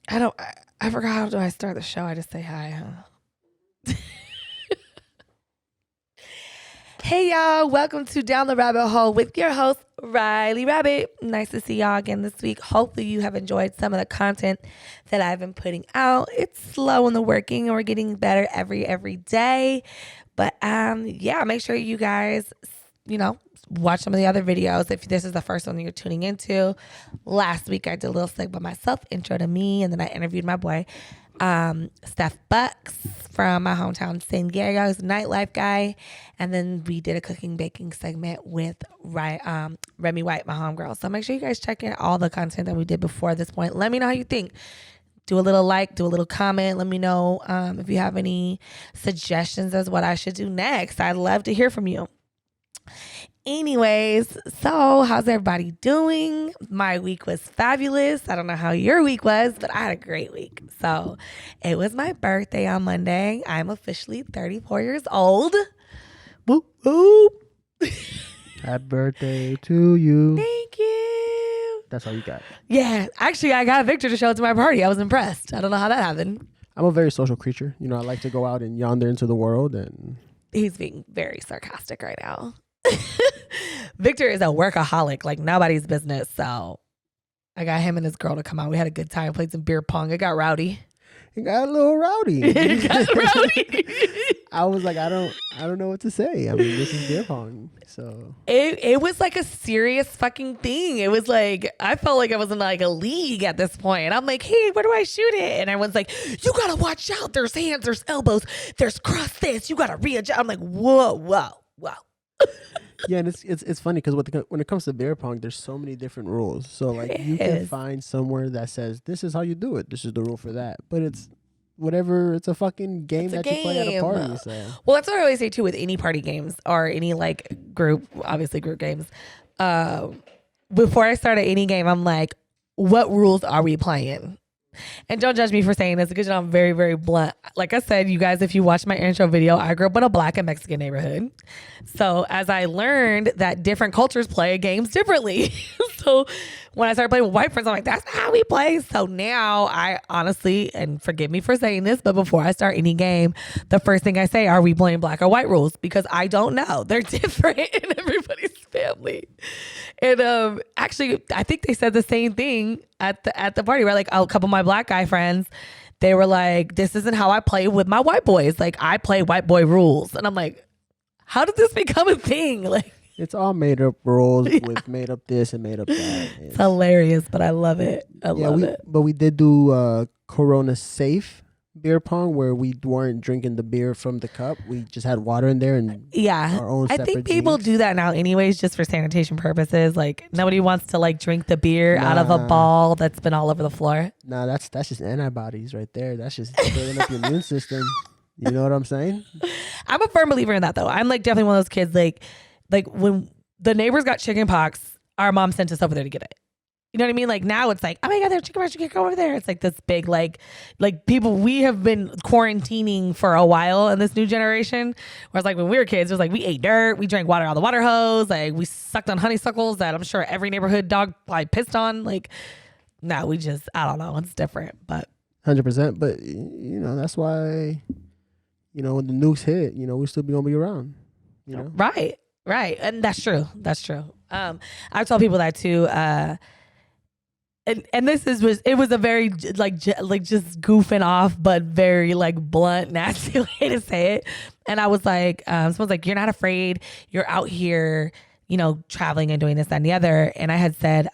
I forgot how do I start the show. I just say hi, huh? Hey y'all, welcome to Down the Rabbit Hole with your host, Rylee Rabbit. Nice to see y'all again this week. Hopefully you have enjoyed some of the content that I've been putting out. It's slow in the working and we're getting better every day. But yeah, make sure you guys, watch some of the other videos if this is the first one that you're tuning into. Last week I did a little segment by myself, intro to me, and then I interviewed my boy, Steph Bucks from my hometown, San Diego. He's a nightlife guy. And then we did a cooking baking segment with Remy White, my homegirl. So make sure you guys check in all the content that we did before this point. Let me know how you think. Do a little like, do a little comment. Let me know if you have any suggestions as what I should do next. I'd love to hear from you. Anyways, so how's everybody doing? My week was fabulous. I don't know how your week was, but I had a great week. So it was my birthday on Monday. I'm officially 34 years old. Whoop, whoop. Happy birthday to you. Thank you. That's all you got. Yeah, actually, I got Victor to show it to my party. I was impressed. I don't know how that happened. I'm a very social creature. I like to go out and yonder into the world. And he's being very sarcastic right now. Victor is a workaholic, like nobody's business. So I got him and his girl to come out. We had a good time, played some beer pong. It got rowdy. It got a little rowdy. It got rowdy. I was like, I don't know what to say. I mean, this is beer pong. So it was like a serious fucking thing. It was like, I felt like I was in like a league at this point. And I'm like, hey, where do I shoot it? And everyone's like, you gotta watch out. There's hands, there's elbows, there's cross this. You gotta readjust. I'm like, whoa. Yeah, and it's funny because when it comes to beer pong, there's so many different rules. So like you can find somewhere that says this is how you do it. This is the rule for that. But it's whatever. It's a fucking game you play at a party. So. Well, that's what I always say too with any party games or any like group, obviously group games. Before I start any game, I'm like, what rules are we playing? And don't judge me for saying this because I'm very, very blunt. Like I said, you guys, if you watch my intro video, I grew up in a Black and Mexican neighborhood. So as I learned that different cultures play games differently. So when I started playing with white friends, I'm like, that's not how we play. So now I honestly, and forgive me for saying this, but before I start any game, the first thing I say, are we playing black or white rules? Because I don't know. They're different in everybody's family. And actually, I think they said the same thing at the party, where like a couple of my black guy friends, they were like, this isn't how I play with my white boys. Like I play white boy rules. And I'm like, how did this become a thing? Like it's all made up rules with made up this and made up that. It's hilarious, but I love it. I love it. But we did do Corona safe beer pong where we weren't drinking the beer from the cup. We just had water in there and our own separate I think people drinks. do that now anyways, just for sanitation purposes. Like nobody wants to like drink the beer out of a ball that's been all over the floor. Nah, that's just antibodies right there. That's just building up your immune system. You know what I'm saying? I'm a firm believer in that though. I'm like definitely one of those kids like when the neighbors got chicken pox, our mom sent us over there to get it. You know what I mean? Like now it's like, oh my God, there's chicken pox, you can't go over there. It's like this big, like people, we have been quarantining for a while in this new generation. Whereas like when we were kids, it was like we ate dirt, we drank water out of the water hose, like we sucked on honeysuckles that I'm sure every neighborhood dog probably pissed on. Like now we just, I don't know, it's different, but 100%. But that's why, when the nukes hit, we still be gonna be around. Right. And that's true. I've told people that too. And this was a very like just goofing off, but very like blunt, nasty way to say it. And I was like, someone's like, you're not afraid, you're out here, traveling and doing this, that, and the other. And I had said,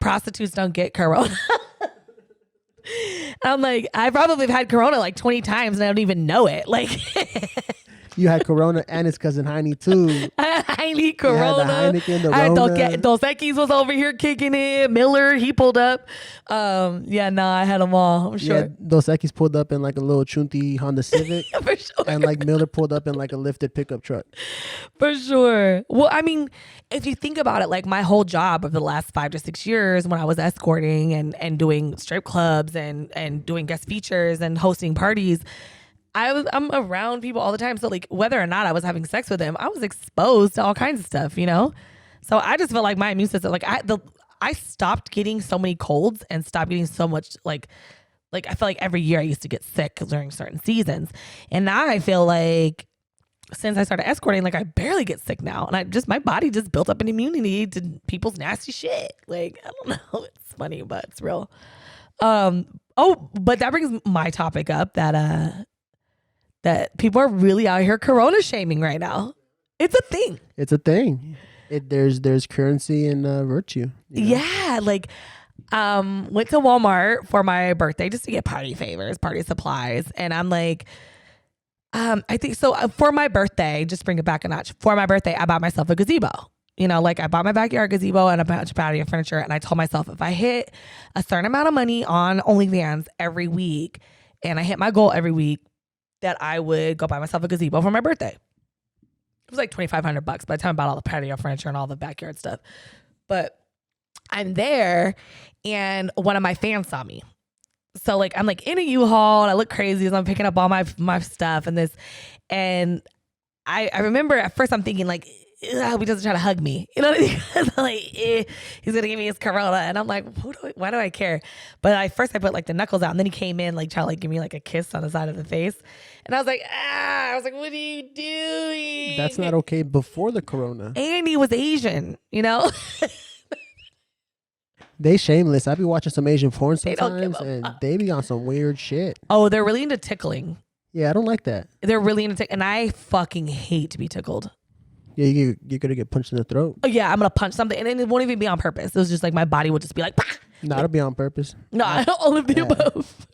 prostitutes don't get corona. I'm like, I probably have had corona like 20 times and I don't even know it. Like you had corona and his cousin Heine too. Heine, corona. The Heineken, the I had Rona. Dos Equis was over here kicking it. Miller, he pulled up. I had them all. I'm sure. Yeah, Dos Equis pulled up in like a little chunty Honda Civic. For sure. And like Miller pulled up in like a lifted pickup truck. For sure. Well, I mean, if you think about it, like my whole job over the last 5 to 6 years when I was escorting and doing strip clubs and doing guest features and hosting parties, I'm around people all the time. So like whether or not I was having sex with them, I was exposed to all kinds of stuff, So I just felt like my immune system, like I stopped getting so many colds and stopped getting so much like I feel like every year I used to get sick during certain seasons. And now I feel like since I started escorting, like I barely get sick now. And my body just built up an immunity to people's nasty shit. Like, I don't know. It's funny, but it's real. But that brings my topic up that people are really out here corona shaming right now. It's a thing. It's a thing. There's currency in virtue. You know? Yeah. Like, went to Walmart for my birthday just to get party favors, party supplies. And I'm like, I think so for my birthday, just bring it back a notch. For my birthday, I bought myself a gazebo. You know, like I bought my backyard gazebo and a bunch of patio furniture. And I told myself if I hit a certain amount of money on OnlyFans every week and I hit my goal every week, that I would go buy myself a gazebo for my birthday. It was like $2,500 by the time I bought all the patio furniture and all the backyard stuff. But I'm there and one of my fans saw me. So like I'm like in a U-Haul and I look crazy as I'm picking up all my stuff and this. And I remember at first I'm thinking like, he doesn't try to hug me. You know what I mean? Like, he's going to give me his corona. And I'm like, why do I care? But I put like the knuckles out and then he came in like trying to like give me like a kiss on the side of the face. And I was like, what are you doing? That's not okay before the corona. And he was Asian, you know? They shameless. I be watching some Asian porn sometimes and they be on some weird shit. Oh, they're really into tickling. Yeah, I don't like that. They're really into tickling. And I fucking hate to be tickled. Yeah, you're going to get punched in the throat. Oh, yeah, I'm going to punch something. And then it won't even be on purpose. It was just like my body would just be like, bah! No, it'll be on purpose. No, all of the above.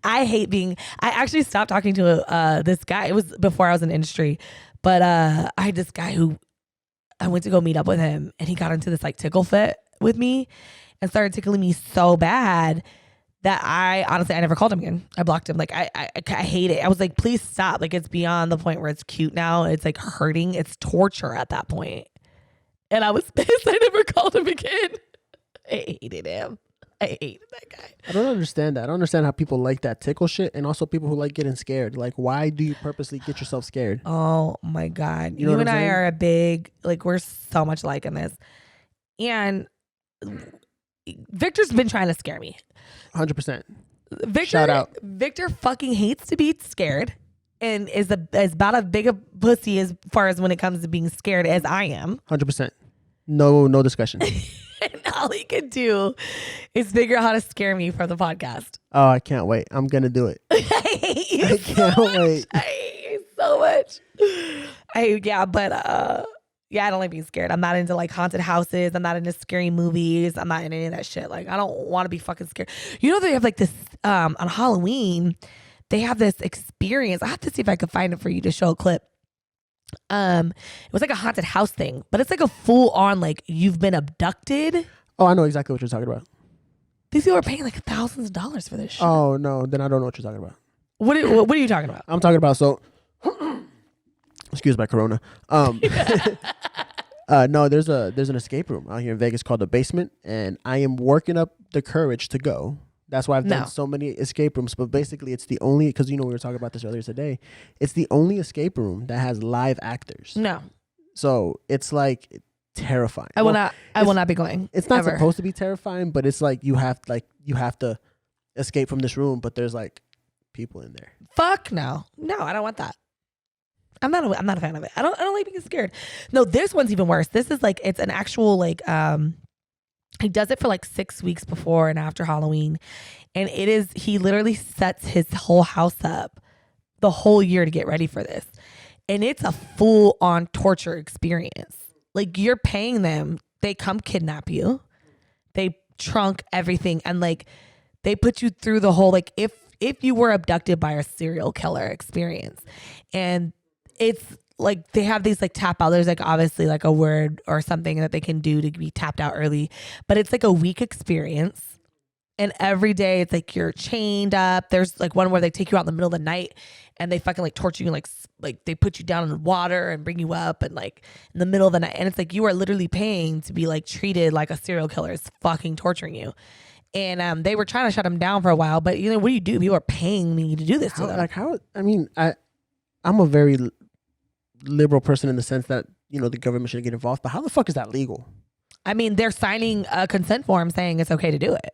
I actually stopped talking to this guy. It was before I was in the industry. But I had this guy who I went to go meet up with him. And he got into this like tickle fit with me and started tickling me so bad that I never called him again. I blocked him. Like I hate it. I was like, please stop. Like it's beyond the point where it's cute now. It's like hurting. It's torture at that point. And I was pissed. I never called him again. I hated him. I hated that guy. I don't understand that. I don't understand how people like that tickle shit and also people who like getting scared. Like why do you purposely get yourself scared? Oh my God. You know and I are a big, like we're so much alike in this. And Victor's been trying to scare me. 100%. Victor, shout out. Victor fucking hates to be scared and is about as big a pussy as far as when it comes to being scared as I am. 100%. No discussion. And all he can do is figure out how to scare me for the podcast. Oh, I can't wait. I'm going to do it. I hate you I can't wait. I hate you so much. Yeah, I don't like being scared. I'm not into like haunted houses. I'm not into scary movies. I'm not into any of that shit. Like I don't want to be fucking scared. You know, they have like this on Halloween, they have this experience. I have to see if I could find it for you to show a clip. It was like a haunted house thing, but it's like a full on like you've been abducted. Oh, I know exactly what you're talking about. These people are paying like thousands of dollars for this shit. Oh no, then I don't know what you're talking about. What are you talking about? I'm talking about excuse my corona. No, there's an escape room out here in Vegas called The Basement, and I am working up the courage to go. That's why I've done so many escape rooms. But basically, it's the only, because we were talking about this earlier today. It's the only escape room that has live actors. No. So it's like terrifying. I will not be going. It's not supposed to be terrifying, but it's like you have to escape from this room, but there's like people in there. Fuck no. No, I don't want that. I'm not a fan of it. I don't like being scared. No, this one's even worse. This is like, it's an actual like he does it for like 6 weeks before and after Halloween. And he literally sets his whole house up the whole year to get ready for this. And it's a full on torture experience. Like you're paying them, they come kidnap you. They trunk everything. And like they put you through the whole, like if you were abducted by a serial killer experience. And it's like they have these like tap out. There's like obviously like a word or something that they can do to be tapped out early, but it's like a week experience. And every day it's like you're chained up. There's like one where they take you out in the middle of the night and they fucking like torture you, like they put you down in the water and bring you up and like in the middle of the night. And it's like you are literally paying to be like treated like a serial killer is fucking torturing you. And they were trying to shut him down for a while, but you know, what do you do? People are paying me to do this to them. Like how? I mean, I'm a very liberal person in the sense that, you know, the government shouldn't get involved, but how the fuck is that legal? I mean, they're signing a consent form saying it's okay to do it.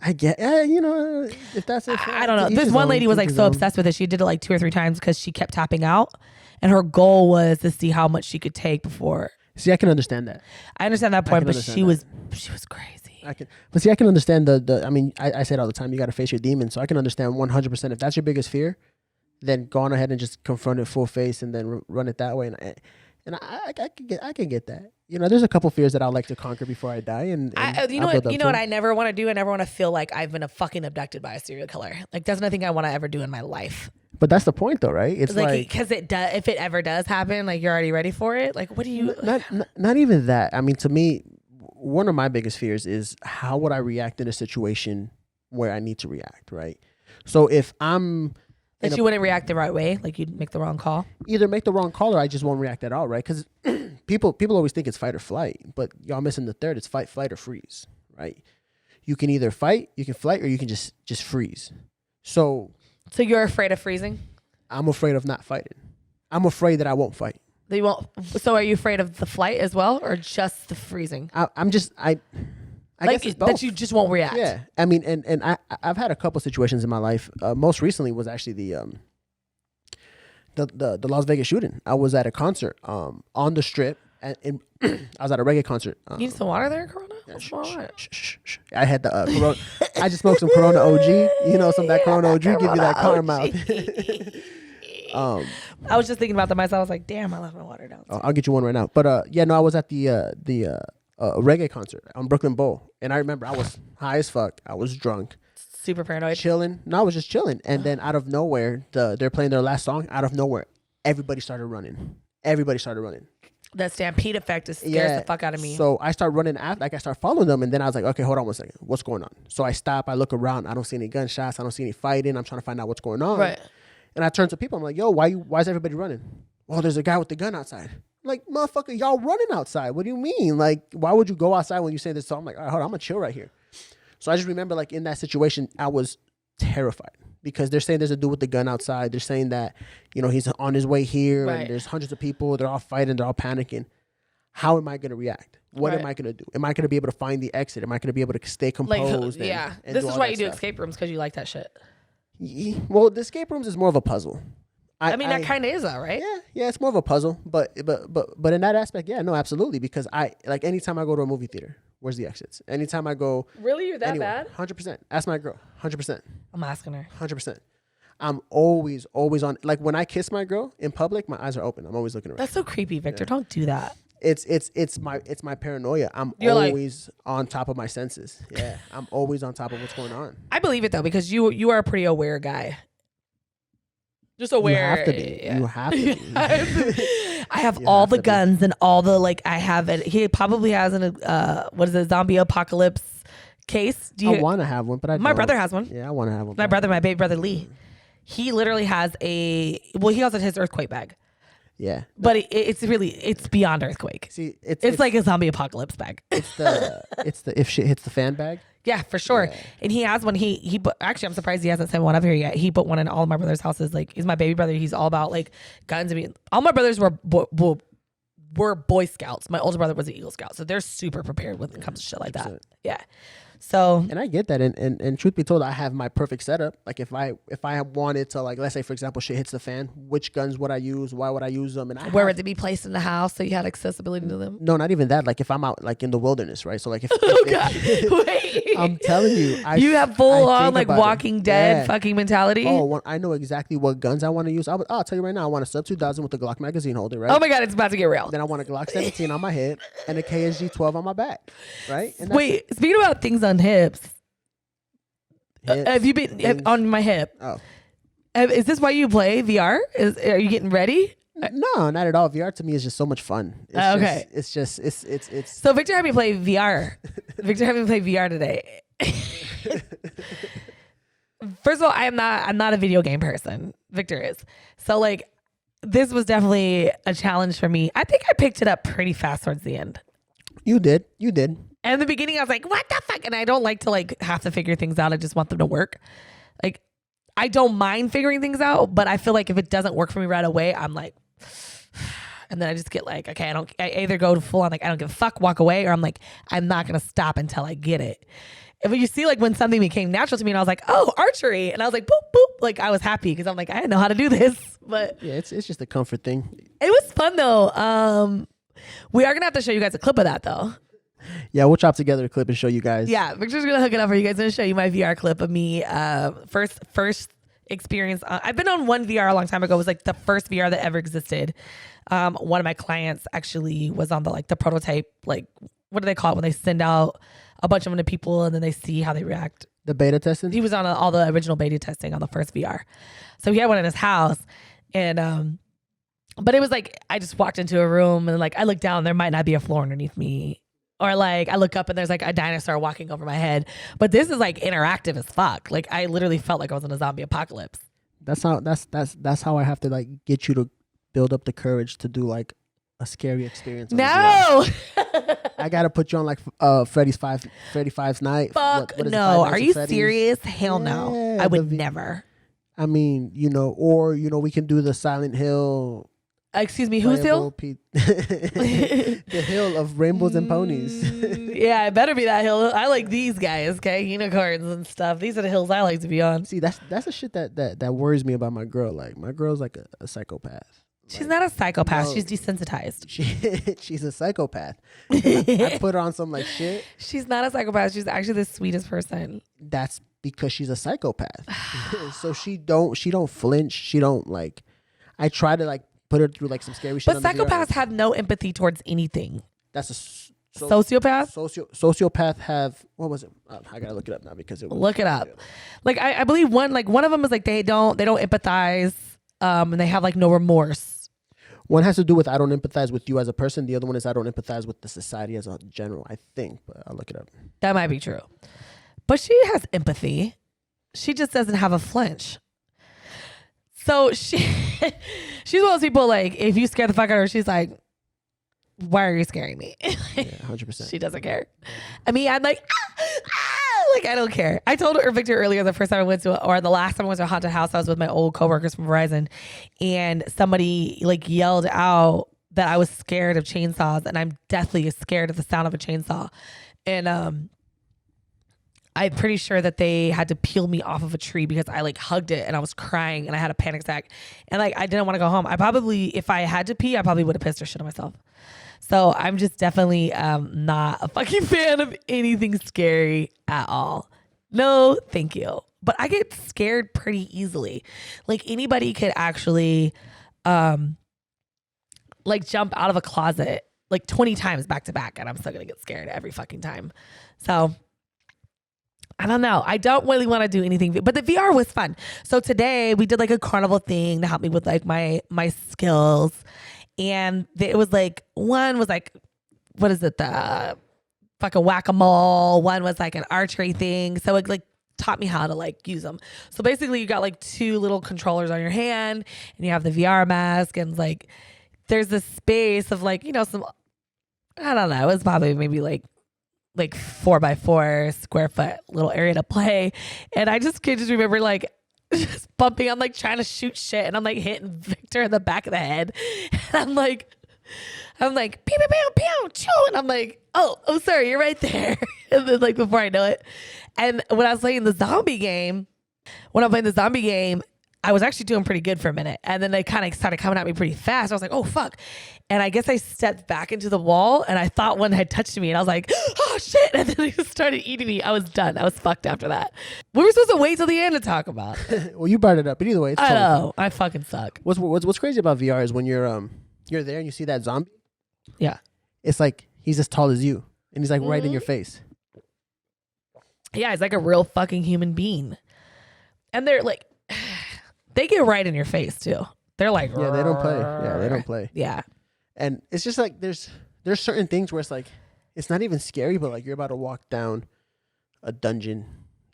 I get, if that's it. I don't know. This one lady was like so obsessed with it. She did it like 2 or 3 times because she kept tapping out, and her goal was to see how much she could take before. See, I can understand that. I understand that point, but she was crazy. I can understand I mean, I say it all the time. You got to face your demons, so I can understand 100%. If that's your biggest fear, then go on ahead and just confront it full face, and then run it that way. And I can get that. There's a couple fears that I'd like to conquer before I die. And you know what I never want to do? I never want to feel like I've been fucking abducted by a serial killer. Like, that's nothing I want to ever do in my life. But that's the point, though, right? It's like because if it ever does happen, like, you're already ready for it. Like, what do you? Not even that. I mean, to me, one of my biggest fears is how would I react in a situation where I need to react, right? So if I'm that you wouldn't react the right way, like you'd make the wrong call. Either make the wrong call or I just won't react at all, right? Because people always think it's fight or flight, but y'all missing the third. It's fight, flight, or freeze, right? You can either fight, you can flight, or you can just freeze. So you're afraid of freezing? I'm afraid of not fighting. I'm afraid that I won't fight. That you won't. So are you afraid of the flight as well, or just the freezing? I guess it's both. That you just won't react. Yeah, I mean, and I've had a couple situations in my life. Most recently was actually the Las Vegas shooting. I was at a concert on the Strip, and I was at a reggae concert. You need some water there, Corona? Shh. I had the Corona. I just smoked some Corona OG. Some of that Corona OG give you that calm mouth. I was just thinking about that myself. I was like, damn, I left my water down. I'll get you one right now. But I was at the reggae concert on Brooklyn Bowl, and I remember I was high as fuck. I was drunk, super paranoid, chilling. No, I was just chilling, and then out of nowhere, they're playing their last song. Out of nowhere, everybody started running. That stampede effect just scares the fuck out of me. So I start running after, I start following them, and then I was like, okay, hold on 1 second, what's going on? So I stop, I look around, I don't see any gunshots, I don't see any fighting. I'm trying to find out what's going on. Right. And I turn to people, I'm like, yo, why is everybody running? Well, there's a guy with the gun outside. I'm like, motherfucker, y'all running outside. What do you mean? Like, why would you go outside when you say this? So I'm like, all right, hold on, I'm gonna chill right here. So I just remember, like, in that situation, I was terrified because they're saying there's a dude with the gun outside. They're saying that, he's on his way here, right, and there's hundreds of people. They're all fighting. They're all panicking. How am I going to react? What am I going to do? Am I going to be able to find the exit? Am I going to be able to stay composed? And this is why you do escape rooms, because you like that shit. Well, the escape rooms is more of a puzzle. I mean, that kind of is though, right? Yeah, it's more of a puzzle. But in that aspect, yeah, no, absolutely. Because anytime I go to a movie theater, where's the exits? Anytime I go, really, you're that bad? 100%. Ask my girl. 100%. I'm asking her. 100%. I'm always on. Like when I kiss my girl in public, my eyes are open. I'm always looking around. That's so creepy, Victor. Yeah. Don't do that. It's my paranoia. You're always on top of my senses. Yeah, I'm always on top of what's going on. I believe it though, because you are a pretty aware guy. Just aware. You have to be. Yeah. You have to be. I have all the guns and all the I have it. He probably has zombie apocalypse case. I want to have one, but my brother has one. Yeah, I want to have one. My baby brother Lee, he literally has he has his earthquake bag. Yeah, but it's beyond earthquake. See, it's like a zombie apocalypse bag. It's the if shit hits the fan bag. Yeah, for sure. Yeah. And he has one. He actually, I'm surprised he hasn't sent one up here yet. He put one in all of my brother's houses. Like, he's my baby brother. He's all about like guns. I mean, all my brothers were Boy Scouts. My older brother was an Eagle Scout, so they're super prepared when it comes to shit like that. Yeah. So, and I get that, and truth be told, I have my perfect setup. Like if I wanted to, like, let's say for example, shit hits the fan, which guns would I use? Why would I use them? And where would they be placed in the house so you had accessibility to them? No, not even that. Like if I'm out like in the wilderness, right? So like if wait, I'm telling you, you have full on like Walking Dead fucking mentality. Oh, I know exactly what guns I want to use. I'll tell you right now. I want a sub 2000 with the Glock magazine holder, right? Oh my god, it's about to get real. Then I want a Glock 17 on my head and a KSG 12 on my back, right? And wait, speaking about things on hips. Have you been on my hip? Oh, is this why you play VR? Are you getting ready? No, not at all. VR to me is just so much fun. It's it's. So Victor had me play VR. Victor had me play VR today. First of all, I'm not a video game person. Victor is. So like, this was definitely a challenge for me. I think I picked it up pretty fast towards the end. You did. And in the beginning, I was like, what the fuck? And I don't like to like have to figure things out. I just want them to work. Like, I don't mind figuring things out, but I feel like if it doesn't work for me right away, I'm like, And then I just get like, okay, I either go to full on like, I don't give a fuck, walk away, or I'm like, I'm not going to stop until I get it. And when you see like when something became natural to me and I was like, oh, archery. And I was like, boop, boop. Like I was happy because I'm like, I didn't know how to do this. But yeah, it's just a comfort thing. It was fun though. We are going to have to show you guys a clip of that though. Yeah, we'll chop together a clip and show you guys. Yeah, Victor's going to hook it up for you guys. I'm going to show you my VR clip of me. First experience. I've been on one VR a long time ago. It was like the first VR that ever existed. One of my clients actually was on the prototype, like, what do they call it when they send out a bunch of them to people and then they see how they react? The beta testing? He was on all the original beta testing on the first VR. So he had one in his house. And, but it was like, I just walked into a room and like, I look down, there might not be a floor underneath me. Or like, I look up and there's like a dinosaur walking over my head. But this is like interactive as fuck. Like I literally felt like I was in a zombie apocalypse. That's how I have to like get you to build up the courage to do like a scary experience. No. I gotta put you on like Freddy Five's Night. Fuck what is no. it, Are you serious? Hell no. Yeah, I would never. I mean, or we can do the Silent Hill. Excuse me, whose hill? The hill of rainbows and ponies. Yeah, it better be that hill. I like these guys, okay? Unicorns and stuff. These are the hills I like to be on. See, that's the shit that worries me about my girl. Like my girl's like a psychopath. She's not a psychopath. No, she's desensitized. She's a psychopath. I put her on some like shit. She's not a psychopath. She's actually the sweetest person. That's because she's a psychopath. So she don't flinch. She don't like. I try to like put her through like some scary shit. But psychopaths have no empathy towards anything. That's a sociopath. Sociopath have, what was it? I gotta look it up now because it was. Look it up. Like I believe one of them is like they don't empathize. And they have like no remorse. One has to do with I don't empathize with you as a person. The other one is I don't empathize with the society as a general, I think, but I'll look it up. That might be true. But she has empathy. She just doesn't have a flinch. So she's one of those people like, if you scare the fuck out of her, she's like, why are you scaring me? Yeah, 100%. She doesn't care. I mean, I'm like, like, I don't care. I told her, Victor, earlier, the first time I went to, or the last time I went to a haunted house, I was with my old coworkers from Verizon, and somebody like yelled out that I was scared of chainsaws, and I'm deathly scared of the sound of a chainsaw. And I'm pretty sure that they had to peel me off of a tree because I like hugged it and I was crying and I had a panic attack. And like, I didn't want to go home. I probably, if I had to pee, I probably would have pissed or shit on myself. So I'm just definitely not a fucking fan of anything scary at all. No, thank you. But I get scared pretty easily. Like anybody could actually like jump out of a closet like 20 times back to back and I'm still going to get scared every fucking time. So I don't know. I don't really want to do anything, but the VR was fun. So today we did like a carnival thing to help me with like my skills. And it was like, one was like, what is it? The fucking whack-a-mole. One was like an archery thing. So it like taught me how to like use them. So basically you got like two little controllers on your hand and you have the VR mask and like, there's this space of like, some, I don't know. It was probably maybe like 4x4 square foot little area to play. And I just remember like, just bumping. I'm like trying to shoot shit and I'm like hitting Victor in the back of the head. And I'm like, pew, pew, pew, pew, choo. And I'm like, oh, sorry, you're right there. And then like before I know it. And when I was playing the zombie game, I was actually doing pretty good for a minute. And then they kind of started coming at me pretty fast. I was like, oh, fuck. And I guess I stepped back into the wall and I thought one had touched me. And I was like, oh, shit. And then they just started eating me. I was done. I was fucked after that. We were supposed to wait till the end to talk about. Well, you brought it up. But either way, it's I know. I fucking suck. What's crazy about VR is when you're there and you see that zombie. Yeah. It's like he's as tall as you. And he's like right in your face. Yeah, he's like a real fucking human being. And they're like... They get right in your face too. They're like, yeah, they don't play. Yeah, they don't play. Yeah. And it's just like there's certain things where it's like it's not even scary, but like you're about to walk down a dungeon.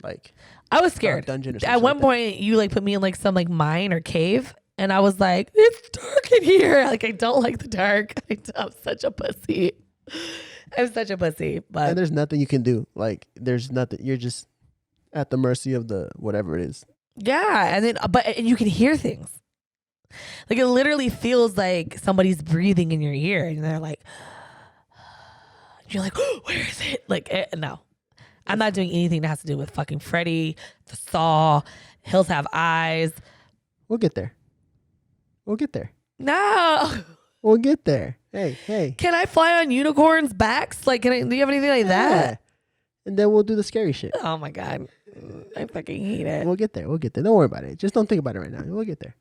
Like I was scared. Dungeon or at one point you like put me in like some like mine or cave and I was like, it's dark in here. Like I don't like the dark. I'm such a pussy. But and there's nothing you can do. Like there's nothing. You're just at the mercy of the whatever it is. Yeah, and then but you can hear things. Like it literally feels like somebody's breathing in your ear and they're like, you're like, oh, where is it? Like, no, I'm not doing anything that has to do with fucking Freddy, the Saw, Hills Have Eyes. We'll get there. We'll get there. No. We'll get there. Hey. Can I fly on unicorns' backs? Like, do you have anything like that? And then we'll do the scary shit. Oh my God. I fucking hate it. We'll get there. Don't worry about it. Just don't think about it right now. We'll get there.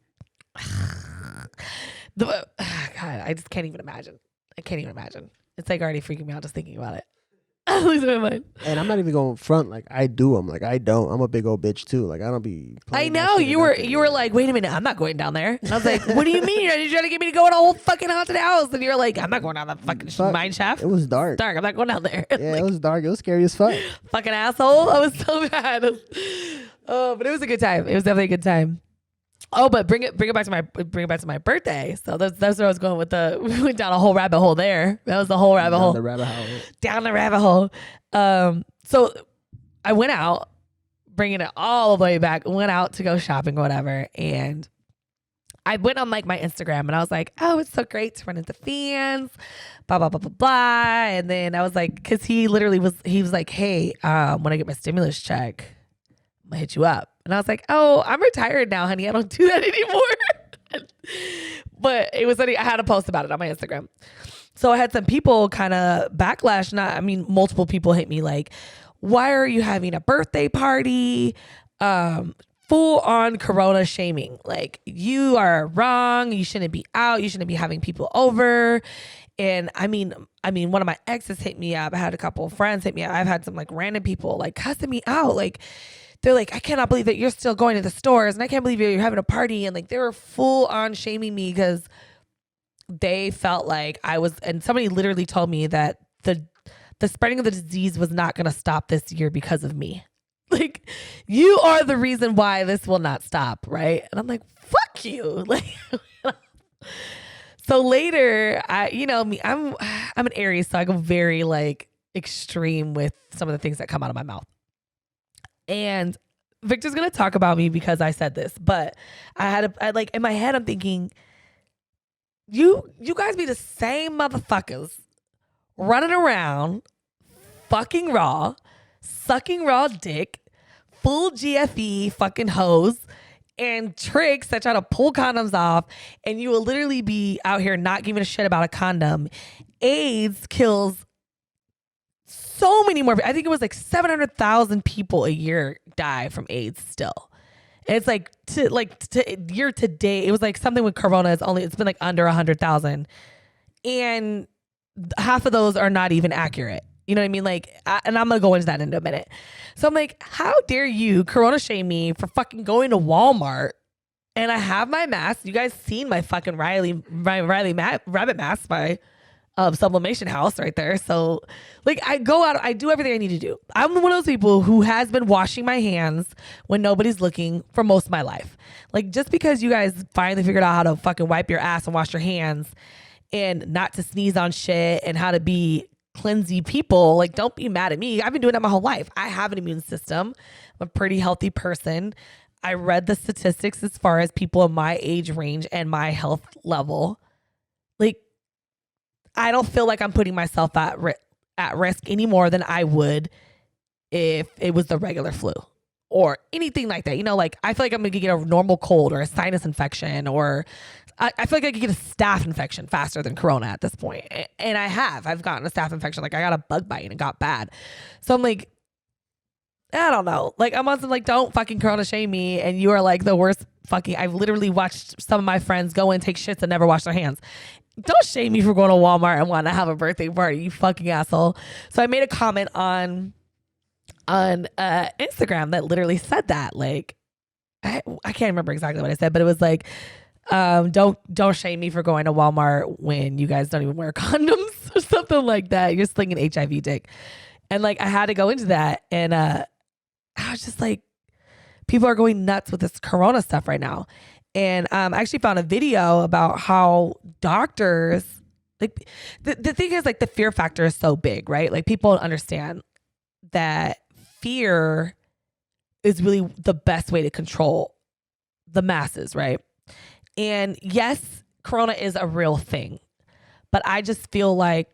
God, I just can't even imagine. It's like already freaking me out just thinking about it. I'm losing my mind. And I'm not even going front like I do. I'm like, I don't. I'm a big old bitch too. Like I don't be. I know you were like, wait a minute, I'm not going down there. And I was like, what do you mean? You're trying to get me to go in a whole fucking haunted house? And you're like, I'm not going down that fucking mine shaft. It was dark. It's dark. I'm not going down there. Yeah, it was dark. It was scary as fuck. Fucking asshole. I was so bad. Oh, but it was a good time. It was definitely a good time. Oh, but bring it back to my birthday. So that's where I was going with we went down a whole rabbit hole there. That was the whole rabbit hole. Down the rabbit hole. So I went out, bringing it all the way back. Went out to go shopping or whatever, and I went on like my Instagram and I was like, oh, it's so great to run into fans, blah blah blah blah blah. And then I was like, because he was like, hey, when I get my stimulus check, I'm gonna hit you up. And I was like, oh, I'm retired now, honey. I don't do that anymore. But it was funny. I had a post about it on my Instagram. So I had some people kind of backlash. Multiple people hit me like, why are you having a birthday party? Full on Corona shaming. Like, you are wrong. You shouldn't be out. You shouldn't be having people over. And I mean, one of my exes hit me up. I had a couple of friends hit me up. I've had some like random people like cussing me out. Like, they're like, I cannot believe that you're still going to the stores, and I can't believe you're having a party. And like, they were full on shaming me because they felt like I was, and somebody literally told me that the spreading of the disease was not going to stop this year because of me. Like, you are the reason why this will not stop, right? And I'm like, fuck you. Like, so later, I'm an Aries, so I go very like extreme with some of the things that come out of my mouth. And Victor's going to talk about me because I said this, but I like in my head, I'm thinking, you guys be the same motherfuckers running around, fucking raw, sucking raw dick, full GFE fucking hoes, and tricks that try to pull condoms off, and you will literally be out here not giving a shit about a condom. AIDS kills so many more. I think it was like 700,000 people a year die from AIDS still. And it's like to year to date, it was like something with Corona. It's been like under 100,000, and half of those are not even accurate. You know what I mean? Like, and I'm gonna go into that in a minute. So I'm like, how dare you Corona shame me for fucking going to Walmart? And I have my mask. You guys seen my fucking Rylee Rabbit mask by Sublimation House right there. So like, I go out, I do everything I need to do. I'm one of those people who has been washing my hands when nobody's looking for most of my life. Like, just because you guys finally figured out how to fucking wipe your ass and wash your hands and not to sneeze on shit and how to be cleansy people, like, don't be mad at me. I've been doing that my whole life. I have an immune system. I'm a pretty healthy person. I read the statistics as far as people in my age range and my health level. Like, I don't feel like I'm putting myself at risk any more than I would if it was the regular flu or anything like that. You know, like, I feel like I'm going to get a normal cold or a sinus infection, or I feel like I could get a staph infection faster than Corona at this point. And I've gotten a staph infection. Like, I got a bug bite and it got bad. So I'm like, I don't know. Like, I'm also like, don't fucking Corona shame me. And you are like the worst fucking, I've literally watched some of my friends go and take shits and never wash their hands. Don't shame me for going to Walmart and wanting to have a birthday party, you fucking asshole. So I made a comment on Instagram that literally said that. Like, I can't remember exactly what I said, but it was like, don't shame me for going to Walmart when you guys don't even wear condoms or something like that. You're slinging HIV dick. And like, I had to go into that, and I was just like, people are going nuts with this Corona stuff right now. And I actually found a video about how doctors, like, the thing is, like, the fear factor is so big, right? Like, people don't understand that fear is really the best way to control the masses, right? And yes, Corona is a real thing, but I just feel like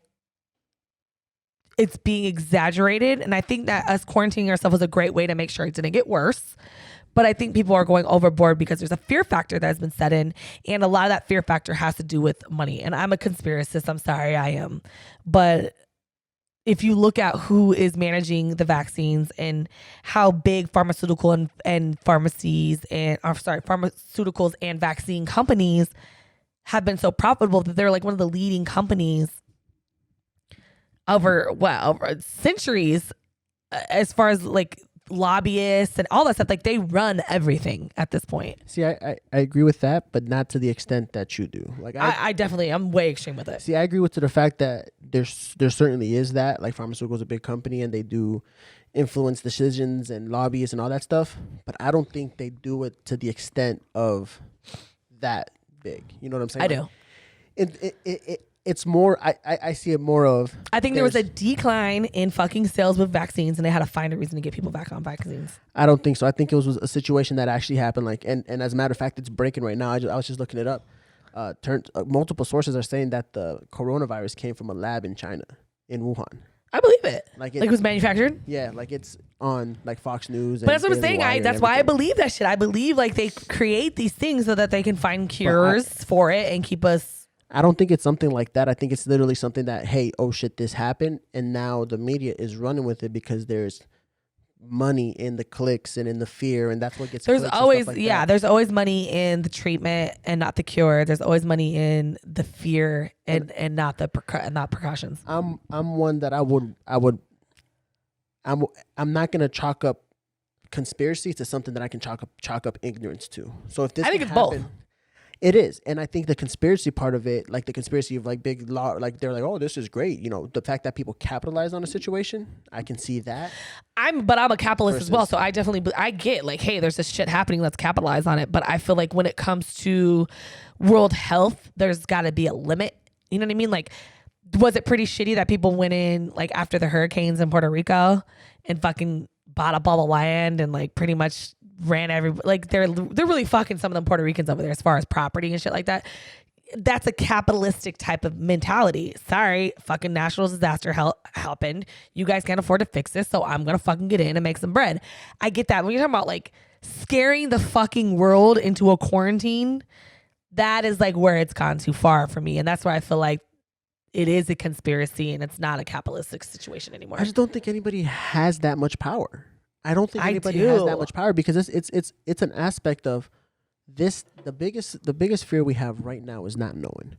it's being exaggerated. And I think that us quarantining ourselves was a great way to make sure it didn't get worse. But I think people are going overboard because there's a fear factor that has been set in. And a lot of that fear factor has to do with money. And I'm a conspiracist. I'm sorry, I am. But if you look at who is managing the vaccines and how big pharmaceutical and pharmacies and pharmaceuticals and vaccine companies have been so profitable that they're like one of the leading companies over centuries as far as like lobbyists and all that stuff. Like they run everything at this point. See, I agree with that, but not to the extent that you do. Like I definitely, I'm way extreme with it. See, I agree with the fact that there certainly is that, like pharmaceuticals is a big company and they do influence decisions and lobbyists and all that stuff, but I don't think they do it to the extent of that big. You know what I'm saying? I do. It's more, I see it more of... I think there was a decline in fucking sales with vaccines and they had to find a reason to get people back on vaccines. I don't think so. I think it was a situation that actually happened. Like, and as a matter of fact, it's breaking right now. I was just looking it up. Multiple sources are saying that the coronavirus came from a lab in China, in Wuhan. I believe it. Like it was manufactured? Yeah, like it's on like Fox News. But that's what I'm saying. That's why I believe that shit. I believe like they create these things so that they can find cures for it and keep us... I don't think it's something like that. I think it's literally something that, hey, oh shit, this happened. And now the media is running with it because there's money in the clicks and in the fear. And that's what gets there's always, there's always money in the treatment and not the cure. There's always money in the fear and not the precautions. I'm one that I'm not going to chalk up conspiracy to something that I can chalk up ignorance to. So if this I think it's both. It is. And I think the conspiracy part of it, like the conspiracy of like big law, like they're like, oh, this is great. You know, the fact that people capitalize on a situation, I can see that. But I'm a capitalist as well. So I definitely, I get like, hey, there's this shit happening. Let's capitalize on it. But I feel like when it comes to world health, there's got to be a limit. You know what I mean? Like, was it pretty shitty that people went in like after the hurricanes in Puerto Rico and fucking bought up all the land and like pretty much ran they're really fucking some of them Puerto Ricans over there as far as property and shit like that. That's a capitalistic type of mentality. Sorry, fucking national disaster happened. You guys can't afford to fix this, so I'm gonna fucking get in and make some bread. I get that. When you're talking about like scaring the fucking world into a quarantine, that is like where it's gone too far for me. And that's where I feel like it is a conspiracy and it's not a capitalistic situation anymore. I just don't think anybody has that much power. I don't think anybody has that much power because it's an aspect of this. The biggest fear we have right now is not knowing.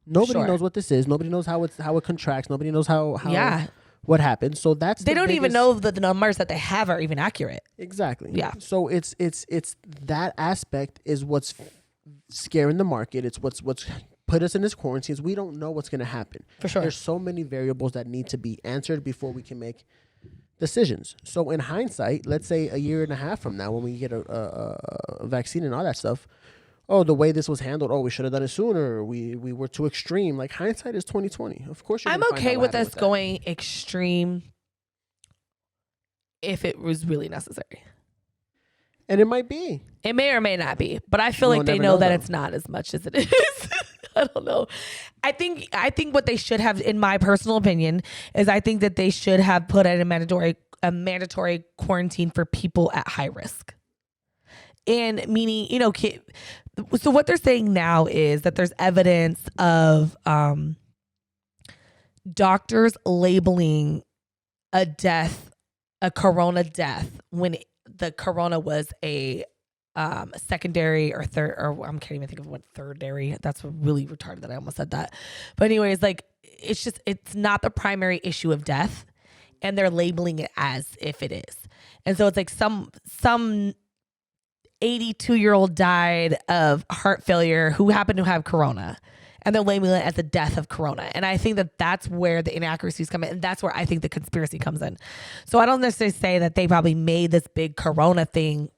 Nobody knows what this is. Nobody knows how it contracts. Nobody knows how what happened. So that's they don't even know that the numbers that they have are even accurate. Exactly. Yeah. So it's that aspect is what's scaring the market. It's what's put us in this quarantine. We don't know what's going to happen. For sure. There's so many variables that need to be answered before we can make decisions. So in hindsight, let's say a year and a half from now when we get a vaccine and all that stuff, oh, the way this was handled, oh, we should have done it sooner, we were too extreme. Like hindsight is 2020. Of course I'm okay with us going extreme if it was really necessary. And it might be. It may or may not be, but I feel like they know that it's not as much as it is. I don't know. I think what they should have, in my personal opinion, is I think that they should have put in a mandatory quarantine for people at high risk. And meaning, you know, so what they're saying now is that there's evidence of doctors labeling a corona death when the corona was a secondary or third, or I can't even think of what thirdary. That's really retarded that I almost said that. But anyways, like it's not the primary issue of death, and they're labeling it as if it is. And so it's like some 82-year-old died of heart failure who happened to have corona, and they're labeling it as the death of corona. And I think that that's where the inaccuracies come in, and that's where I think the conspiracy comes in. So I don't necessarily say that they probably made this big corona thing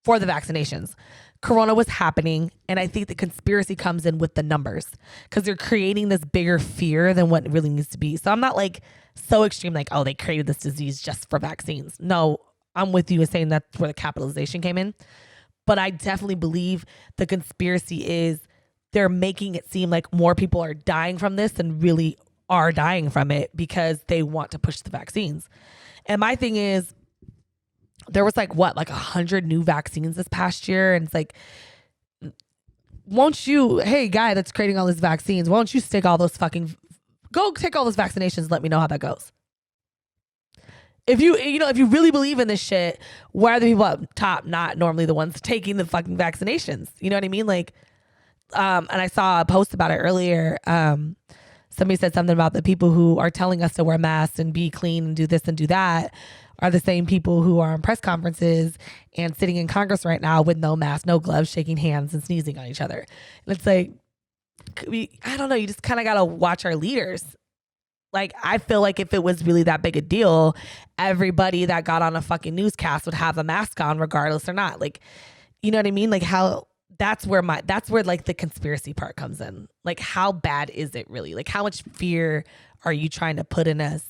for the vaccinations. Corona was happening, and I think the conspiracy comes in with the numbers because they're creating this bigger fear than what it really needs to be. So I'm not like so extreme, like, oh, they created this disease just for vaccines. No, I'm with you in saying that's where the capitalization came in. But I definitely believe the conspiracy is they're making it seem like more people are dying from this than really are dying from it because they want to push the vaccines. And my thing is, there was like 100 new vaccines this past year. And it's like, won't you, hey guy that's creating all these vaccines, won't you stick all those go take all those vaccinations, let me know how that goes. If you really believe in this shit, why are the people up top not normally the ones taking the fucking vaccinations? You know what I mean? Like, and I saw a post about it earlier. Somebody said something about the people who are telling us to wear masks and be clean and do this and do that are the same people who are in press conferences and sitting in Congress right now with no mask, no gloves, shaking hands and sneezing on each other. And it's like, I don't know. You just kind of got to watch our leaders. Like, I feel like if it was really that big a deal, everybody that got on a fucking newscast would have a mask on regardless or not. Like, you know what I mean? Like that's where like the conspiracy part comes in. Like, how bad is it really? Like, how much fear are you trying to put in us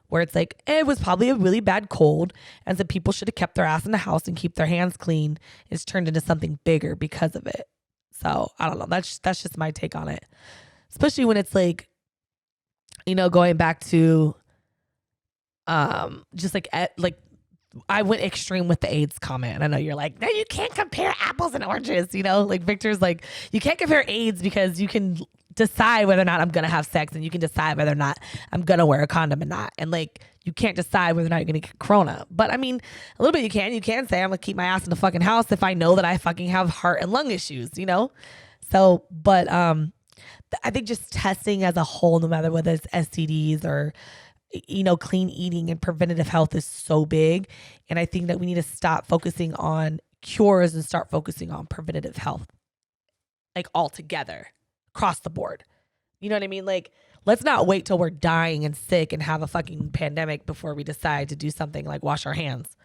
where it's like, it was probably a really bad cold and so people should have kept their ass in the house and keep their hands clean. It's turned into something bigger because of it. So I don't know. That's just my take on it. Especially when it's like, going back to just like I went extreme with the AIDS comment. I know you're like, no, you can't compare apples and oranges. Like Victor's like, you can't compare AIDS because you can decide whether or not I'm going to have sex and you can decide whether or not I'm going to wear a condom or not. And like, you can't decide whether or not you're going to get corona. But I mean, a little bit you can say I'm going to keep my ass in the fucking house if I know that I fucking have heart and lung issues, So, but I think just testing as a whole, no matter whether it's STDs or clean eating and preventative health is so big. And I think that we need to stop focusing on cures and start focusing on preventative health, like altogether, across the board. You know what I mean? Like, let's not wait till we're dying and sick and have a fucking pandemic before we decide to do something like wash our hands.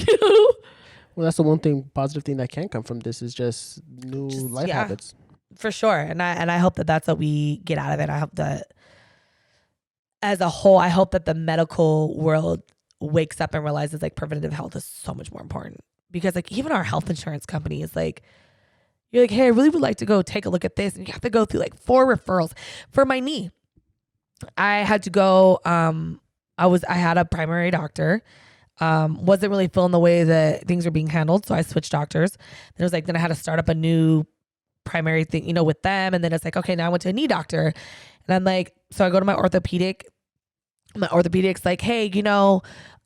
Well, that's the one positive thing that can come from this is just new life habits. For sure. And I hope that that's what we get out of it. I hope that as a whole, I hope that the medical world wakes up and realizes like preventative health is so much more important because like even our health insurance company is like, you're like, hey, I really would like to go take a look at this. And you have to go through like 4 referrals for my knee. I had to go, I had a primary doctor, wasn't really feeling the way that things were being handled. So I switched doctors. Then it was like, then I had to start up a new primary thing, with them. And then it's like, okay, now I went to a knee doctor. And I'm like, so I go to my orthopedic. My orthopedic's like, hey, I'm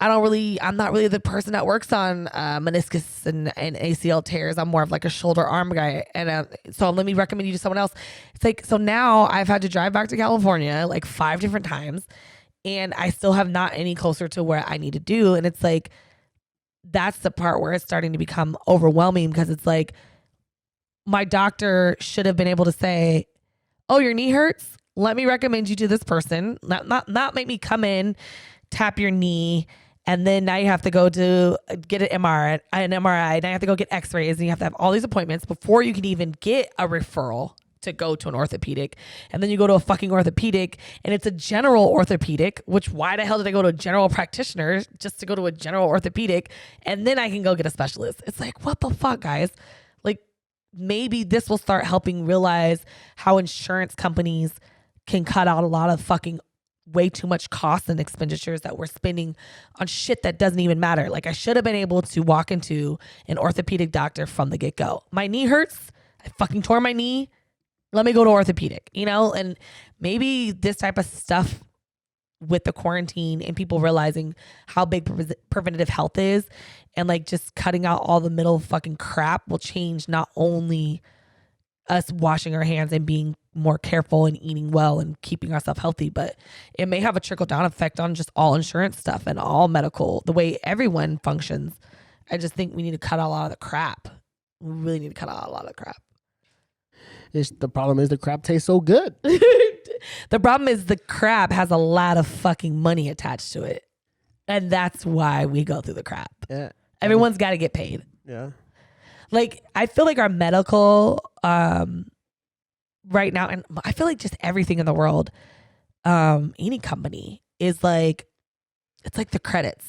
not really the person that works on meniscus and ACL tears. I'm more of like a shoulder arm guy. And so let me recommend you to someone else. It's like, so now I've had to drive back to California like 5 different times and I still have not any closer to where I need to do. And it's like, that's the part where it's starting to become overwhelming because it's like, my doctor should have been able to say, oh, your knee hurts? Let me recommend you to this person. Not make me come in, tap your knee, and then now you have to go to get an MRI. Now you have to go get x-rays, and you have to have all these appointments before you can even get a referral to go to an orthopedic. And then you go to a fucking orthopedic, and it's a general orthopedic, which why the hell did I go to a general practitioner just to go to a general orthopedic? And then I can go get a specialist. It's like, what the fuck, guys? Like, maybe this will start helping realize how insurance companies can cut out a lot of fucking way too much costs and expenditures that we're spending on shit that doesn't even matter. Like I should have been able to walk into an orthopedic doctor from the get-go. My knee hurts. I fucking tore my knee. Let me go to orthopedic, and maybe this type of stuff with the quarantine and people realizing how big preventative health is and like just cutting out all the middle fucking crap will change not only us washing our hands and being more careful and eating well and keeping ourselves healthy, but it may have a trickle down effect on just all insurance stuff and all medical, the way everyone functions. I just think we need to cut out a lot of the crap. We really need to cut out a lot of the crap. The problem is the crap tastes so good. The problem is the crap has a lot of fucking money attached to it. And that's why we go through the crap. Yeah. Everyone's got to get paid. Yeah. Like, I feel like our medical right now, and I feel like just everything in the world, any company is like, it's like the credits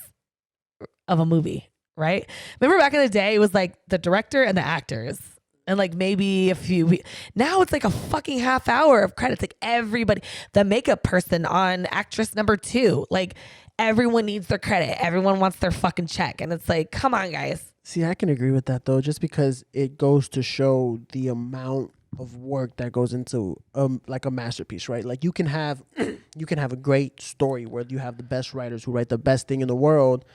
of a movie, right? Remember back in the day, it was like the director and the actors. And like maybe a few. Now it's like a fucking half hour of credits. Like everybody, the makeup person on actress number 2, like everyone needs their credit. Everyone wants their fucking check. And it's like, come on, guys. See, I can agree with that though, just because it goes to show the amount of work that goes into like a masterpiece, right? Like you can have a great story where you have the best writers who write the best thing in the world.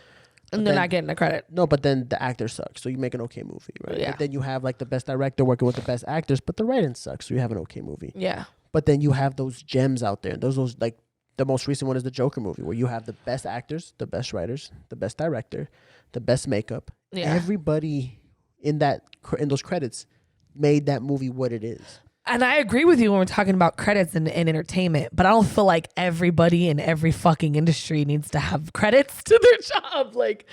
And they're not getting the credit. No, but then the actor sucks, so you make an okay movie, right? Yeah. But then you have like the best director working with the best actors, but the writing sucks, so you have an okay movie. Yeah. But then you have those gems out there. Those like the most recent one is the Joker movie, where you have the best actors, the best writers, the best director, the best makeup. Yeah. Everybody in those credits made that movie what it is. And I agree with you when we're talking about credits and entertainment, but I don't feel like everybody in every fucking industry needs to have credits to their job. Like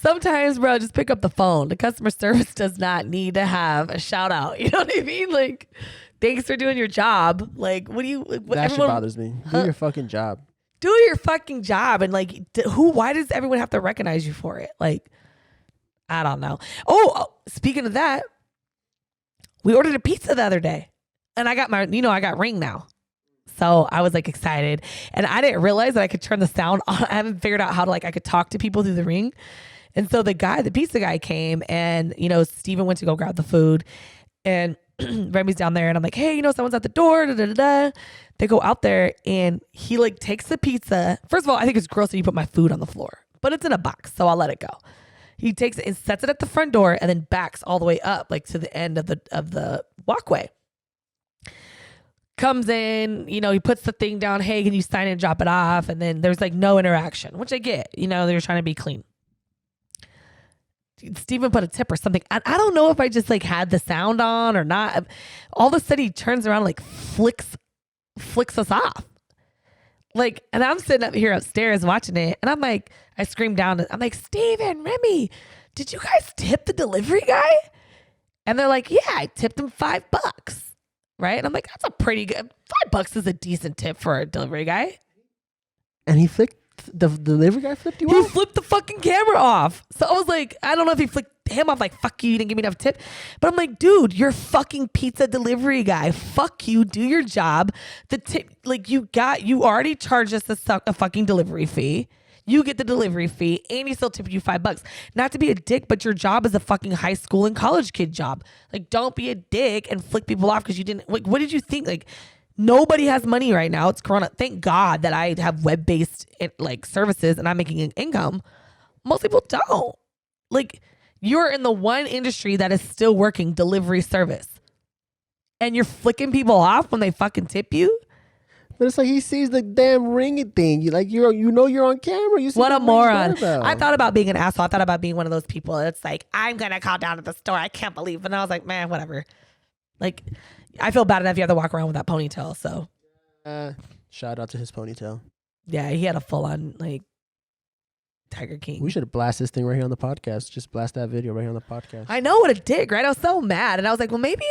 sometimes, bro, just pick up the phone. The customer service does not need to have a shout out. You know what I mean? Like, thanks for doing your job. Like, what do you? That shit bothers me. Do your fucking job. Do your fucking job. And like, why does everyone have to recognize you for it? Like, I don't know. Oh, speaking of that, we ordered a pizza the other day. And I got I got Ring now. So I was like excited. And I didn't realize that I could turn the sound on. I haven't figured out how to I could talk to people through the Ring. And so the pizza guy came and, Steven went to go grab the food. And Remy's down there and I'm like, hey, someone's at the door. Da, da, da, da. They go out there and he takes the pizza. First of all, I think it's gross that you put my food on the floor. But it's in a box, so I'll let it go. He takes it and sets it at the front door and then backs all the way up to the end of the walkway. Comes in, he puts the thing down. Hey, can you sign and drop it off? And then there's no interaction, which I get. They're trying to be clean. Steven put a tip or something. I don't know if I just had the sound on or not. All of a sudden he turns around flicks us off. And I'm sitting up here upstairs watching it. And I'm like, I scream down. I'm like, Steven, Remy, did you guys tip the delivery guy? And they're like, yeah, I tipped him $5. Right? And I'm like, that's a pretty good, $5 is a decent tip for a delivery guy. And the delivery guy flipped you off? He flipped the fucking camera off. So I was like, I don't know if he flipped him off, fuck you didn't give me enough tip. But I'm like, dude, you're fucking pizza delivery guy. Fuck you, do your job. The tip, you already charged us a fucking delivery fee. You get the delivery fee and he still tipped you $5. Not to be a dick, but your job is a fucking high school and college kid job. Don't be a dick and flick people off because you didn't. What did you think? Nobody has money right now. It's Corona. Thank God that I have web-based services and I'm making an income. Most people don't. You're in the one industry that is still working delivery service. And you're flicking people off when they fucking tip you? But it's he sees the damn ringing thing. You're on camera. You see what a moron. I thought about being an asshole. I thought about being one of those people. It's I'm going to call down to the store. I can't believe. And I was like, man, whatever. I feel bad enough you have to walk around with that ponytail. So shout out to his ponytail. Yeah, he had a full on Tiger King. We should blast this thing right here on the podcast. Just blast that video right here on the podcast. I know, what a dick, right? I was so mad. And I was like, well, maybe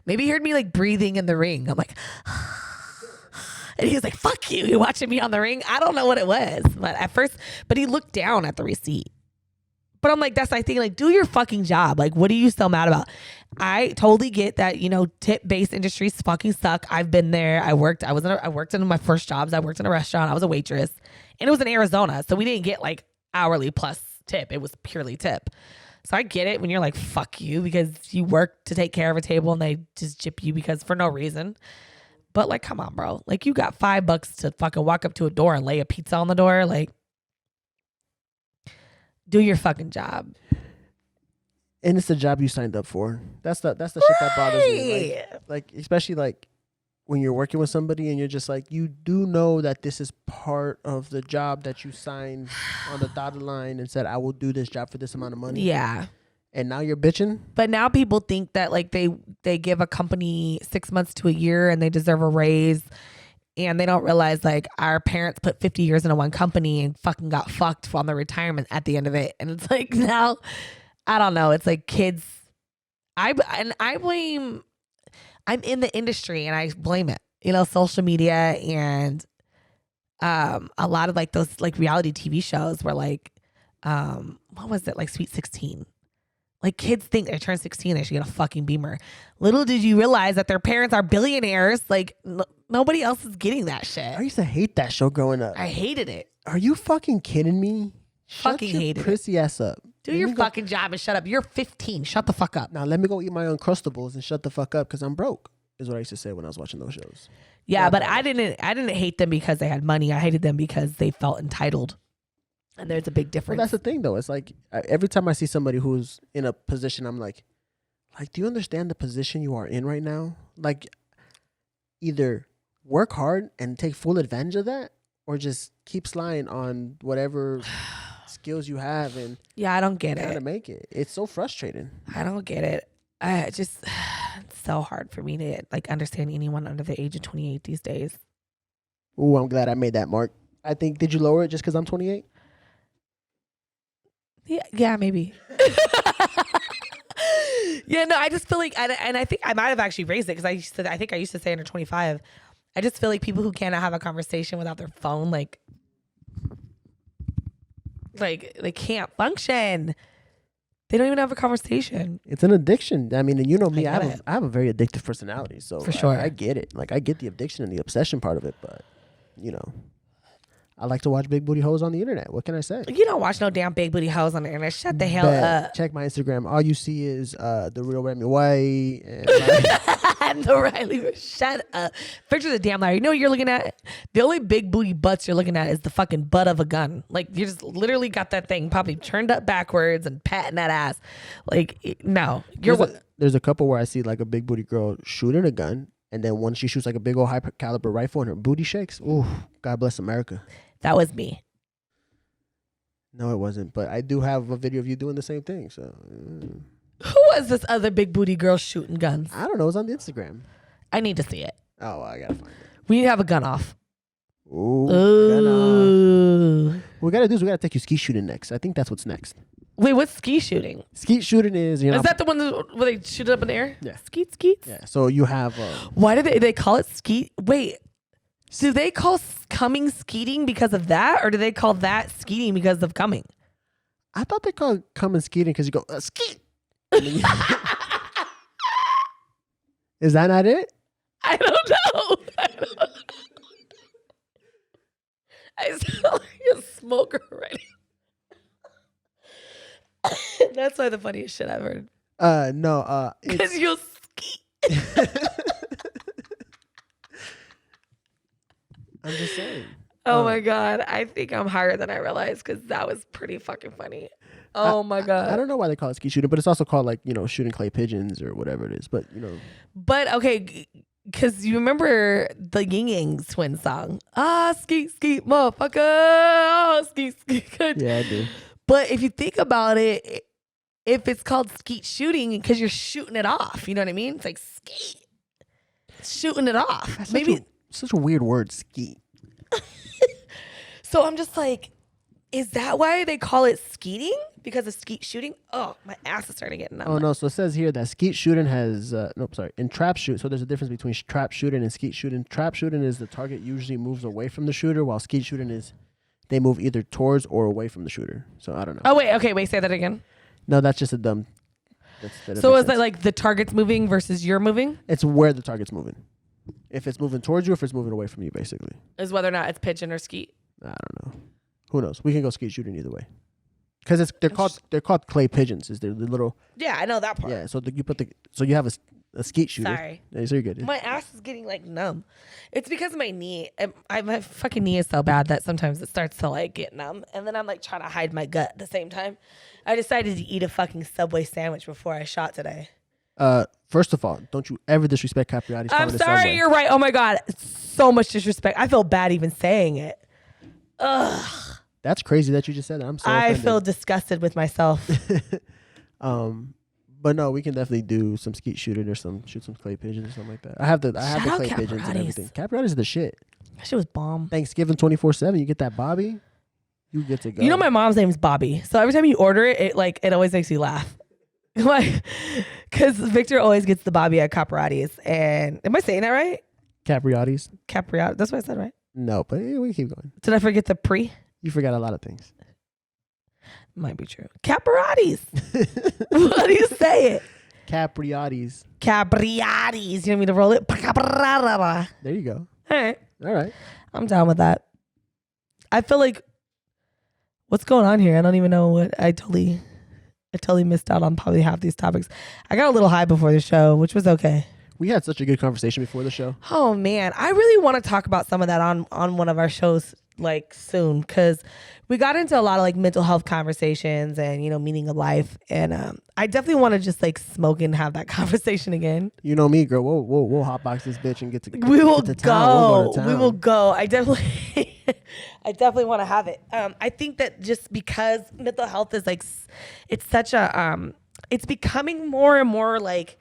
he heard me breathing in the Ring. I'm like, and he was like, fuck you. You're watching me on the Ring. I don't know what it was. But he looked down at the receipt. But I'm like, that's my thing. Do your fucking job. What are you so mad about? I totally get that, tip-based industries fucking suck. I've been there. I worked in my first jobs. I worked in a restaurant. I was a waitress. And it was in Arizona. So we didn't get hourly plus tip. It was purely tip. So I get it when you're fuck you because you work to take care of a table and they just jip you because for no reason. But come on, bro. You got $5 to fucking walk up to a door and lay a pizza on the door. Do your fucking job. And it's the job you signed up for. That's the shit that bothers me. Especially when you're working with somebody and you're just you do know that this is part of the job that you signed on the dotted line and said, I will do this job for this amount of money. Yeah. And now you're bitching. But now people think that they give a company 6 months to a year and they deserve a raise. And they don't realize our parents put 50 years into one company and fucking got fucked on their retirement at the end of it. And it's now, I don't know. It's kids. I blame, I'm in the industry and I blame it. Social media and a lot of those reality TV shows where what was it, like Sweet 16. Like kids think they turn 16, they should get a fucking Beamer. Little did you realize that their parents are billionaires. Like nobody else is getting that shit. I used to hate that show growing up. I hated it. Are you fucking kidding me? Fucking hated it. Prissy ass up. Do your fucking job and shut up. You're 15. Shut the fuck up. Now let me go eat my Uncrustables and shut the fuck up because I'm broke. Is what I used to say when I was watching those shows. Yeah, but I didn't hate them because they had money. I hated them because they felt entitled. And there's a big difference. Well, that's the thing, though. It's like every time I see somebody who's in a position, I'm like, do you understand the position you are in right now? Like, either work hard and take full advantage of that, or just keep sliding on whatever skills you have and I don't get it. Trying to make it. It's so frustrating. I don't get it. It's so hard for me to like understand anyone under the age of 28 these days. Ooh, I'm glad I made that mark. I think, did you lower it just because I'm 28? Yeah, maybe. Yeah, no, I just feel like, and I think I might have actually raised it because I think I used to say under 25. I just feel like people who cannot have a conversation without their phone, like they can't function. They don't even have a conversation. It's an addiction. I mean, and you know me, I have a very addictive personality. So for sure, I get it. Like I get the addiction and the obsession part of it, but you know, I like to watch big booty hoes on the internet. What can I say? You don't watch no damn big booty hoes on the internet. Shut the hell up. Check my Instagram. All you see is the real Remy White and the Rylee. Shut up. Picture the damn Larry. You know what you're looking at? The only big booty butts you're looking at is the fucking butt of a gun. Like you just literally got that thing probably turned up backwards and patting that ass. Like no, there's a couple where I see like a big booty girl shooting a gun. And then when she shoots like a big old high caliber rifle and her booty shakes, ooh, God bless America. That was me. No, it wasn't. But I do have a video of you doing the same thing. So, who was this other big booty girl shooting guns? I don't know. It was on the Instagram. I need to see it. Oh, well, I gotta find it. We need to have a gun off. Ooh. Gun off. What we gotta do is we gotta take you skeet shooting next. I think that's what's next. Wait, what's skeet shooting? Skeet shooting is is that the one where they shoot it up in the air? Yeah. Skeet. Yeah. So you have. Why do they call it skeet? Wait, do they call coming skeeting because of that, or do they call that skeeting because of coming? I thought they called coming skeeting because you go skeet. Is that not it? I don't know. I sound like a smoker already. That's why the funniest shit I've heard. No. Because you'll skeet. I'm just saying. Oh my God. I think I'm higher than I realized because that was pretty fucking funny. Oh my God. I don't know why they call it skeet shooting, but it's also called like, shooting clay pigeons or whatever it is. But, But okay, because you remember the Ying Yang Twin song. Skeet, skeet, motherfucker. Oh, skeet, skeet. Yeah, I do. But if you think about it, if it's called skeet shooting, because you're shooting it off, you know what I mean? It's like skeet. Shooting it off. That's maybe such a weird word, skeet. So I'm just like, is that why they call it skeeting? Because of skeet shooting? Oh, my ass is starting to get numb. Oh, no. So it says here that skeet shooting has, in trap shoot. So there's a difference between trap shooting and skeet shooting. Trap shooting is the target usually moves away from the shooter, while skeet shooting is they move either towards or away from the shooter. So I don't know. Oh, wait, say that again. No, that's just a dumb. So is that like the target's moving versus you're moving? It's where the target's moving. If it's moving towards you, if it's moving away from you, basically. Is whether or not it's pigeon or skeet. I don't know. Who knows? We can go skeet shooting either way. Because they're called clay pigeons. Is they're the little. Yeah, I know that part. Yeah, so you have a skeet shooter. Sorry. Yeah, so you're good. My ass is getting like numb. It's because of my knee. My fucking knee is so bad that sometimes it starts to like get numb, and then I'm like trying to hide my gut at the same time. I decided to eat a fucking Subway sandwich before I shot today. First of all, don't you ever disrespect Capriati's. I'm sorry, you're right. Oh my God, it's so much disrespect. I feel bad even saying it. Ugh. That's crazy that you just said that. I'm so I offended. feel disgusted with myself. But no, we can definitely do some skeet shooting or shoot some clay pigeons or something like that. I have the clay pigeons and everything. Capriati's is the shit. That shit was bomb. Thanksgiving 24/7. You get that Bobby, you get to go. You know my mom's name is Bobby, so every time you order it, it always makes me laugh. Like, because Victor always gets the Bobby at Capriati's, and am I saying that right? Capriati's. Capriati. That's what I said, right? No, but we keep going. Did I forget the pre? You forgot a lot of things. Might be true. Capriati's. What do you say it? Capriati's. Capriati's. You want me to roll it? There you go. All right. I'm down with that. I feel like, what's going on here? I don't even know what. I totally missed out on probably half these topics. I got a little high before the show, which was okay. We had such a good conversation before the show. Oh man, I really want to talk about some of that on one of our shows like soon, because we got into a lot of like mental health conversations and, you know, meaning of life, and I definitely want to just like smoke and have that conversation again. You know me, girl. We'll hotbox this bitch and get to. We will go. We will go. I definitely want to have it. I think that just because mental health is like, it's such a it's becoming more and more like,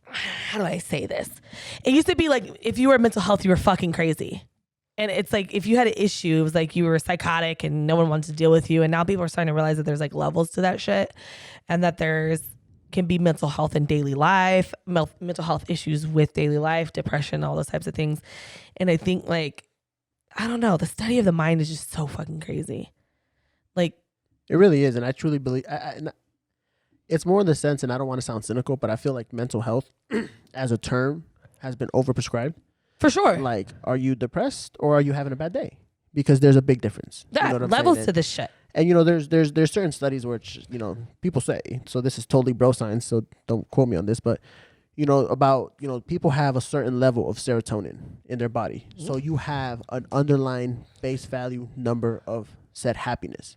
how do I say this? It used to be like if you were mental health, you were fucking crazy. And it's like if you had an issue, it was like you were psychotic and no one wanted to deal with you. And now people are starting to realize that there's like levels to that shit, and that can be mental health in daily life, mental health issues with daily life, depression, all those types of things. And I think like, I don't know, the study of the mind is just so fucking crazy. Like, it really is. And I truly believe, it's more in the sense, and I don't want to sound cynical, but I feel like mental health as a term has been overprescribed. For sure. Like, are you depressed or are you having a bad day? Because there's a big difference. There are levels to this shit. And, you know, there's certain studies which, you know, people say, so this is totally bro science, so don't quote me on this, but, you know, about, you know, people have a certain level of serotonin in their body. Mm-hmm. So you have an underlying base value number of said happiness.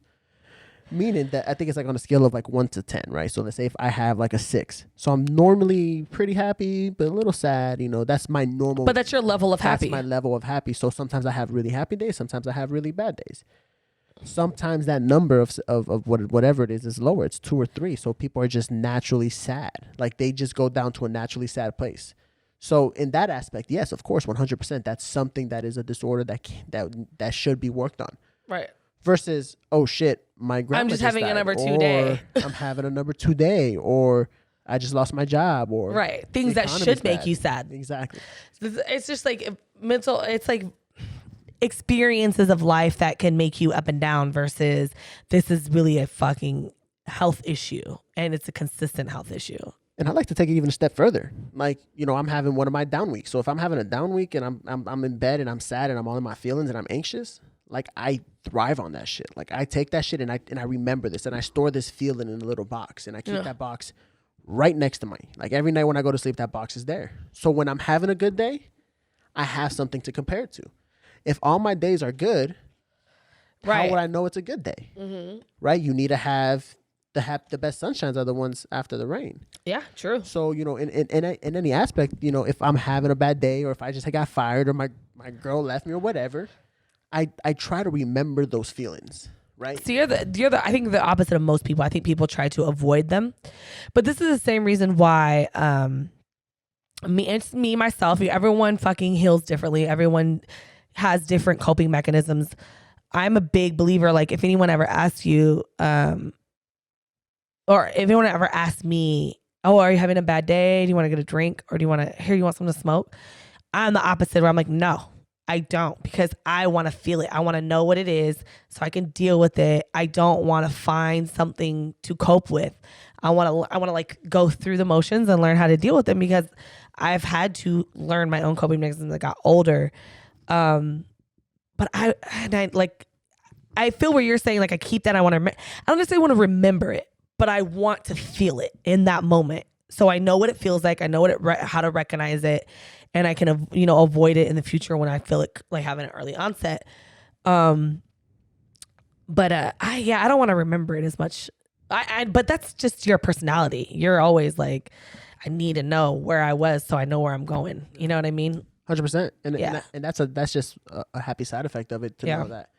Meaning that I think it's like on a scale of like 1 to 10, right? So let's say if I have like a 6. So I'm normally pretty happy, but a little sad, you know, that's my normal. But that's your level of happy. That's my level of happy. So sometimes I have really happy days. Sometimes I have really bad days. Sometimes that number of whatever it is lower. It's 2 or 3. So people are just naturally sad. Like they just go down to a naturally sad place. So in that aspect, yes, of course, 100%. That's something that is a disorder that should be worked on. Right. Versus, oh shit, my grandma I'm just having died, a number 2 day. I'm having a number 2 day, or I just lost my job, or right, things that should make you sad. Exactly. It's just like mental. It's like experiences of life that can make you up and down. Versus this is really a fucking health issue, and it's a consistent health issue. And I'd like to take it even a step further. Like, you know, I'm having one of my down weeks. So if I'm having a down week and I'm in bed and I'm sad and I'm all in my feelings and I'm anxious, like I thrive on that shit. Like I take that shit and I remember this and I store this feeling in a little box and I keep that box right next to mine. Like every night when I go to sleep, that box is there. So when I'm having a good day, I have something to compare it to. If all my days are good, how would I know it's a good day? Mm-hmm. Right? You need to have the best sunshines are the ones after the rain. Yeah, true. So, you know, in any aspect, you know, if I'm having a bad day or if I just got fired or my girl left me or whatever, I try to remember those feelings, right? So you're the I think the opposite of most people. I think people try to avoid them, but this is the same reason why myself, everyone fucking heals differently. Everyone has different coping mechanisms. I'm a big believer. Like if anyone ever asks you, or if anyone ever asks me, oh, are you having a bad day? Do you want to get a drink, or do you want something to smoke? I'm the opposite, where I'm like, no. I don't, because I want to feel it. I want to know what it is so I can deal with it. I don't want to find something to cope with. I want to like go through the motions and learn how to deal with them, because I've had to learn my own coping mechanisms as I got older. But I feel where you're saying, like, I keep that. I don't necessarily want to remember it, but I want to feel it in that moment. So I know what it feels like. I know how to recognize it. And I can, avoid it in the future when I feel it like having an early onset. I don't want to remember it as much. But that's just your personality. You're always like, I need to know where I was so I know where I'm going. You know what I mean? 100%. And that's just a happy side effect of it to know that,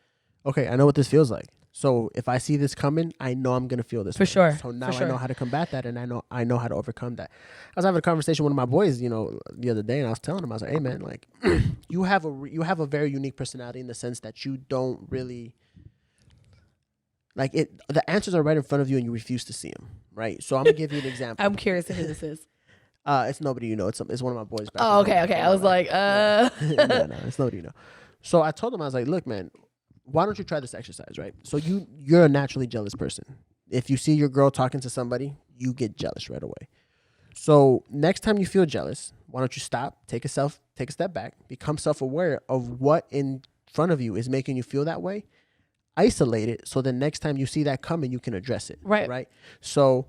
okay, I know what this feels like. So if I see this coming, I know I'm gonna feel this for sure. So now I know how to combat that, and I know how to overcome that. I was having a conversation with one of my boys, the other day, and I was telling him, I was like, "Hey man, like you have a very unique personality in the sense that you don't really like it. The answers are right in front of you, and you refuse to see them. Right? So I'm gonna give you an example. I'm curious who this is. It's nobody you know. It's one of my boys. Oh, okay. I was like, No, it's nobody you know. So I told him, I was like, look, man. why don't you try this exercise, right? So you're a naturally jealous person. If you see your girl talking to somebody, you get jealous right away. So next time you feel jealous, why don't you stop, take a step back, become self-aware of what in front of you is making you feel that way, isolate it, so the next time you see that coming, you can address it. Right? So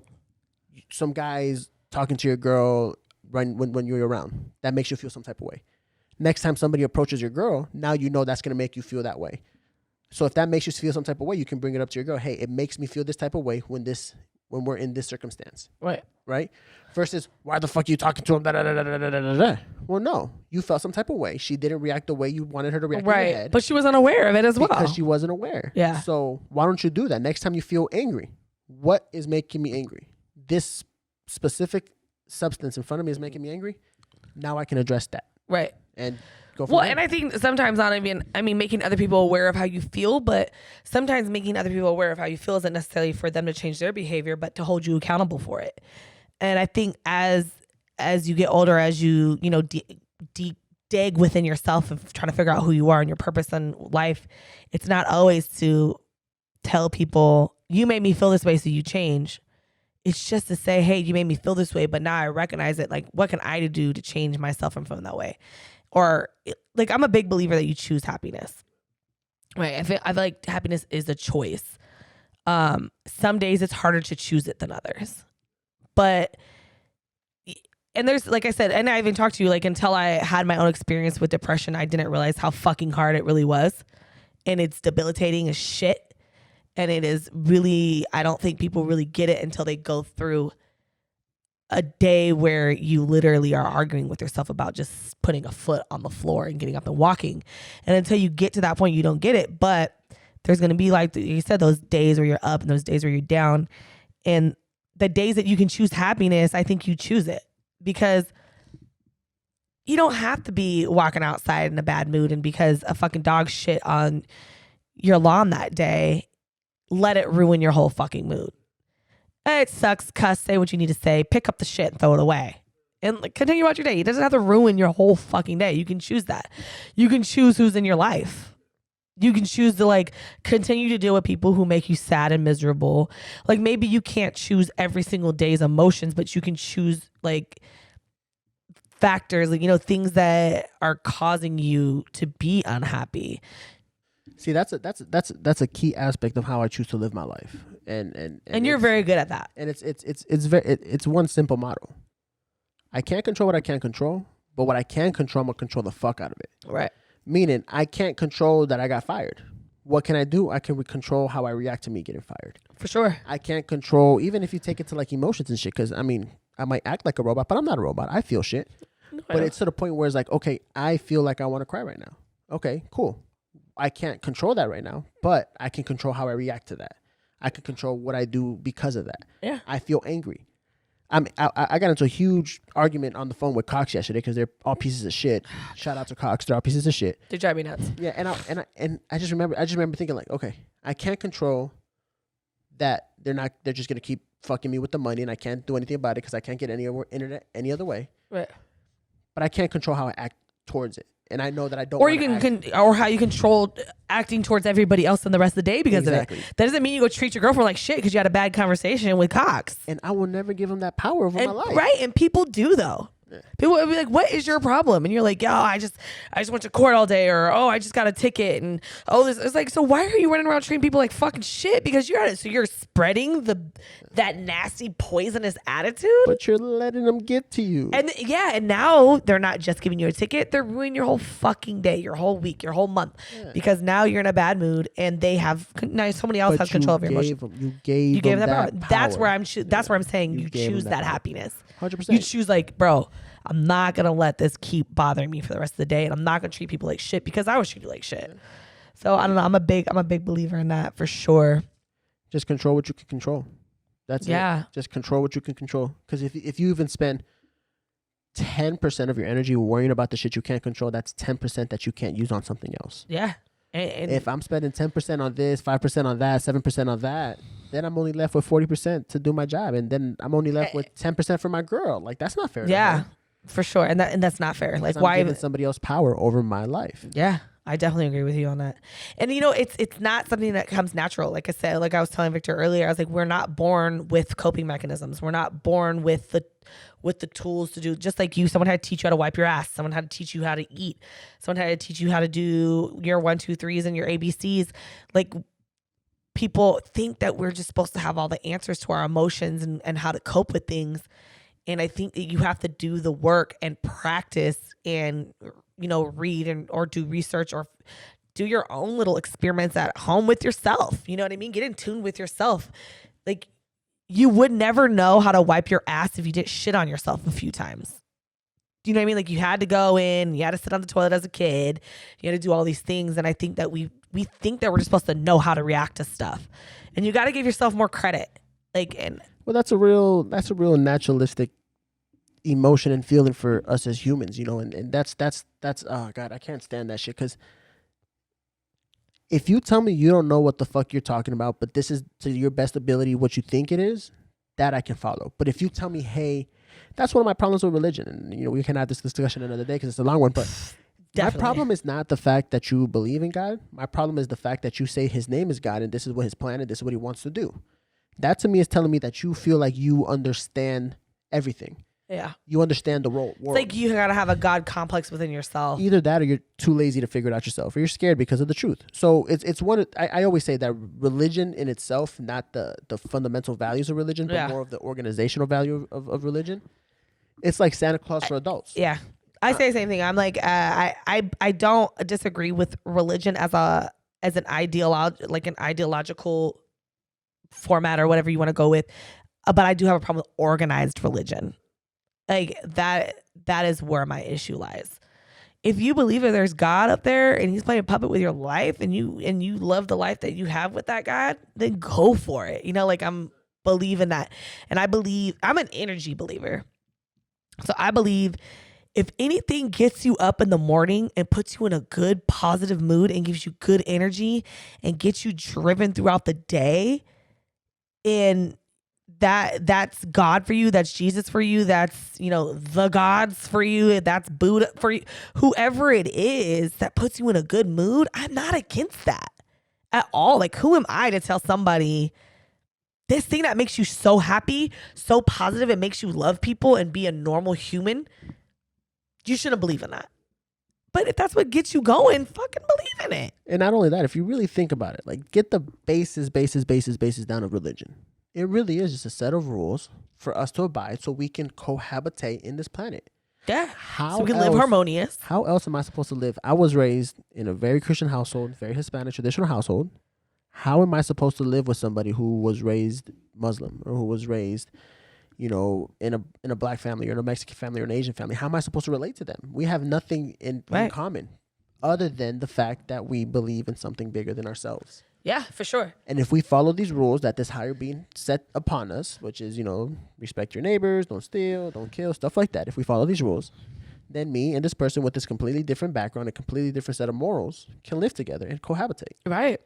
some guys talking to your girl when you're around, that makes you feel some type of way. Next time somebody approaches your girl, now you know that's going to make you feel that way. So if that makes you feel some type of way, you can bring it up to your girl. Hey, it makes me feel this type of way when we're in this circumstance. Right? Versus, why the fuck are you talking to him? Da, da, da, da, da, da, da. Well, no. You felt some type of way. She didn't react the way you wanted her to react in your head. But she wasn't aware of it as well. Because she wasn't aware. Yeah. So why don't you do that? Next time you feel angry, what is making me angry? This specific substance in front of me is making me angry. Now I can address that. Right. And go from there. And I think sometimes making other people aware of how you feel, but sometimes making other people aware of how you feel isn't necessarily for them to change their behavior, but to hold you accountable for it. And I think as you get older, as you dig within yourself and trying to figure out who you are and your purpose in life, it's not always to tell people, you made me feel this way, so you change. It's just to say, hey, you made me feel this way, but now I recognize it. Like, what can I do to change myself from feeling that way? Or like, I'm a big believer that you choose happiness. Right? I feel like happiness is a choice. Some days it's harder to choose it than others. But, and there's, like I said, and I even talked to you, like, until I had my own experience with depression, I didn't realize how fucking hard it really was. And it's debilitating as shit. And it is really, I don't think people really get it until they go through a day where you literally are arguing with yourself about just putting a foot on the floor and getting up and walking. And until you get to that point, you don't get it. But there's going to be, like you said, those days where you're up and those days where you're down. And the days that you can choose happiness, I think you choose it, because you don't have to be walking outside in a bad mood, and because a fucking dog shit on your lawn that day, let it ruin your whole fucking mood. It sucks, cuss, say what you need to say, pick up the shit and throw it away. And continue about your day. It doesn't have to ruin your whole fucking day. You can choose that. You can choose who's in your life. You can choose to continue to deal with people who make you sad and miserable. Like, maybe you can't choose every single day's emotions, but you can choose factors, things that are causing you to be unhappy. See, that's a key aspect of how I choose to live my life, and you're very good at that. And it's one simple model. I can't control what I can't control, but what I can control, I'm gonna control the fuck out of it. Right. Meaning, I can't control that I got fired. What can I do? I can control how I react to me getting fired. For sure. I can't control, even if you take it to emotions and shit, because I might act like a robot, but I'm not a robot. I feel shit. But it's to the point where it's like, okay, I feel like I want to cry right now. Okay, cool. I can't control that right now, but I can control how I react to that. I can control what I do because of that. Yeah. I feel angry. I got into a huge argument on the phone with Cox yesterday because they're all pieces of shit. Shout out to Cox, they're all pieces of shit. They drive me nuts. Yeah, and I just remember thinking okay, I can't control that they're just gonna keep fucking me with the money, and I can't do anything about it because I can't get any other way. Right. But I can't control how I act towards it. And I know that I don't. Or or how you control acting towards everybody else in the rest of the day because of it. That doesn't mean you go treat your girlfriend like shit because you had a bad conversation with Cox. And I will never give him that power over my life. Right, and people do though. Yeah. People will be like, "What is your problem?" And you're like, "Yo, I just went to court all day," or "Oh, I just got a ticket," and this. It's like, so why are you running around treating people like fucking shit? Because you're spreading that nasty, poisonous attitude. But you're letting them get to you. And and now they're not just giving you a ticket; they're ruining your whole fucking day, your whole week, your whole month, because now you're in a bad mood, and they have now somebody else has control of your emotions. You gave them that power. That's where I'm saying you choose that happiness. 100%. You choose bro, I'm not going to let this keep bothering me for the rest of the day. And I'm not going to treat people like shit because I was treated like shit. Yeah. So I don't know. I'm a big believer in that for sure. Just control what you can control. That's it. Just control what you can control. Because if you even spend 10% of your energy worrying about the shit you can't control, that's 10% that you can't use on something else. Yeah. And if I'm spending 10% on this, 5% on that, 7% on that, then I'm only left with 40% to do my job. And then I'm only left with 10% for my girl. That's not fair. Yeah, for sure. And that's not fair. Why I'm giving somebody else power over my life? Yeah. I definitely agree with you on that. And it's not something that comes natural. Like I said, like I was telling Victor earlier, I was like, we're not born with coping mechanisms. We're not born with the tools to do, just like you. Someone had to teach you how to wipe your ass. Someone had to teach you how to eat. Someone had to teach you how to do your 1, 2, 3s and your ABCs. Like, people think that we're just supposed to have all the answers to our emotions and how to cope with things. And I think that you have to do the work and practice and, read or do research or do your own little experiments at home with yourself. You know what I mean? Get in tune with yourself. Like, you would never know how to wipe your ass if you didn't shit on yourself a few times. Do you know what I mean? Like, you had to go in, you had to sit on the toilet as a kid, you had to do all these things. And I think that we think that we're just supposed to know how to react to stuff. And you got to give yourself more credit. Well, that's a real naturalistic emotion and feeling for us as humans, and that's oh God, I can't stand that shit. Because if you tell me you don't know what the fuck you're talking about, but this is to your best ability what you think it is, that I can follow. But if you tell me, hey, that's one of my problems with religion, and we can have this discussion another day because it's a long one, but definitely. My problem is not the fact that you believe in God. My problem is the fact that you say his name is God and this is what his plan is, this is what he wants to do. That to me is telling me that you feel like you understand everything. Yeah. You understand the world. It's like you gotta have a God complex within yourself. Either that or you're too lazy to figure it out yourself, or you're scared because of the truth. So it's one. I always say that religion in itself, not the fundamental values of religion, but more of the organizational value of religion. It's like Santa Claus for adults. Yeah. I say the same thing. I'm like, I don't disagree with religion as an ideological format or whatever you want to go with, but I do have a problem with organized religion. Like, that is where my issue lies. If you believe that there's God up there and he's playing puppet with your life and you love the life that you have with that God, then go for it. I'm believing that. And I'm an energy believer. So I believe if anything gets you up in the morning and puts you in a good positive mood and gives you good energy and gets you driven throughout the day, and that's God for you, that's Jesus for you, that's the gods for you, that's Buddha for you, whoever it is that puts you in a good mood, I'm not against that at all. Like, who am I to tell somebody this thing that makes you so happy, so positive, it makes you love people and be a normal human, you shouldn't believe in that. But if that's what gets you going, fucking believe in it. And not only that, if you really think about it, like, get the basis down of religion. It really is just a set of rules for us to abide so we can cohabitate in this planet. Yeah. So we can live harmonious. How else am I supposed to live? I was raised in a very Christian household, very Hispanic traditional household. How am I supposed to live with somebody who was raised Muslim or who was raised, in a black family or in a Mexican family or an Asian family? How am I supposed to relate to them? We have nothing in common other than the fact that we believe in something bigger than ourselves. Yeah, for sure. And if we follow these rules that this higher being set upon us, which is, respect your neighbors, don't steal, don't kill, stuff like that. If we follow these rules, then me and this person with this completely different background, a completely different set of morals can live together and cohabitate. Right.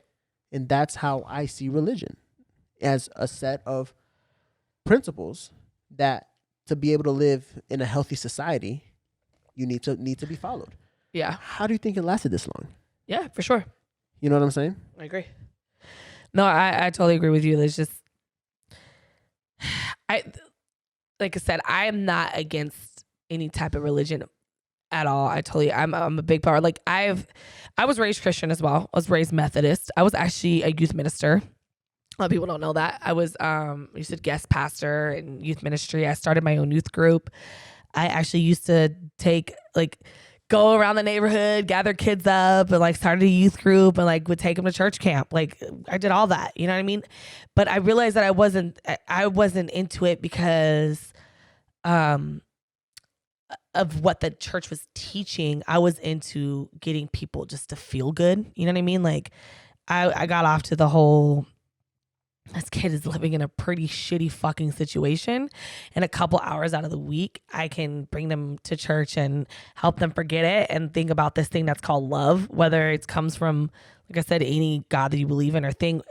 And that's how I see religion, as a set of principles that to be able to live in a healthy society, you need to be followed. Yeah. How do you think it lasted this long? Yeah, for sure. You know what I'm saying? I agree. No, I totally agree with you. There's just, like I said, I am not against any type of religion at all. I'm a big part. Like, I was raised Christian as well. I was raised Methodist. I was actually a youth minister. A lot of people don't know that. I was used to guest pastor in youth ministry. I started my own youth group. I actually used to go around the neighborhood, gather kids up, and started a youth group and would take them to church camp. I did all that, you know what I mean? But I realized that I wasn't into it because of what the church was teaching. I was into getting people just to feel good. You know what I mean? I got off to the whole, this kid is living in a pretty shitty fucking situation, and a couple hours out of the week I can bring them to church and help them forget it and think about this thing that's called love, whether it comes from, like I said, any God that you believe in or thing.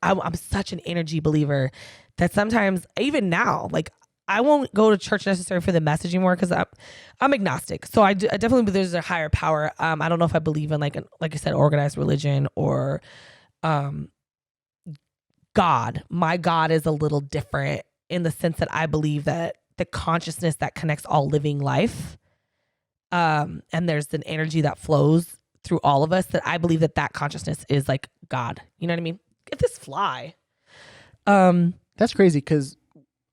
I'm such an energy believer that sometimes, even now, I won't go to church necessarily for the message anymore because I'm agnostic. So I definitely believe there's a higher power. I don't know if I believe in like I said, organized religion or God. My God is a little different in the sense that I believe that the consciousness that connects all living life, and there's an energy that flows through all of us, that I believe that consciousness is like God. You know what I mean? Get this fly. That's crazy because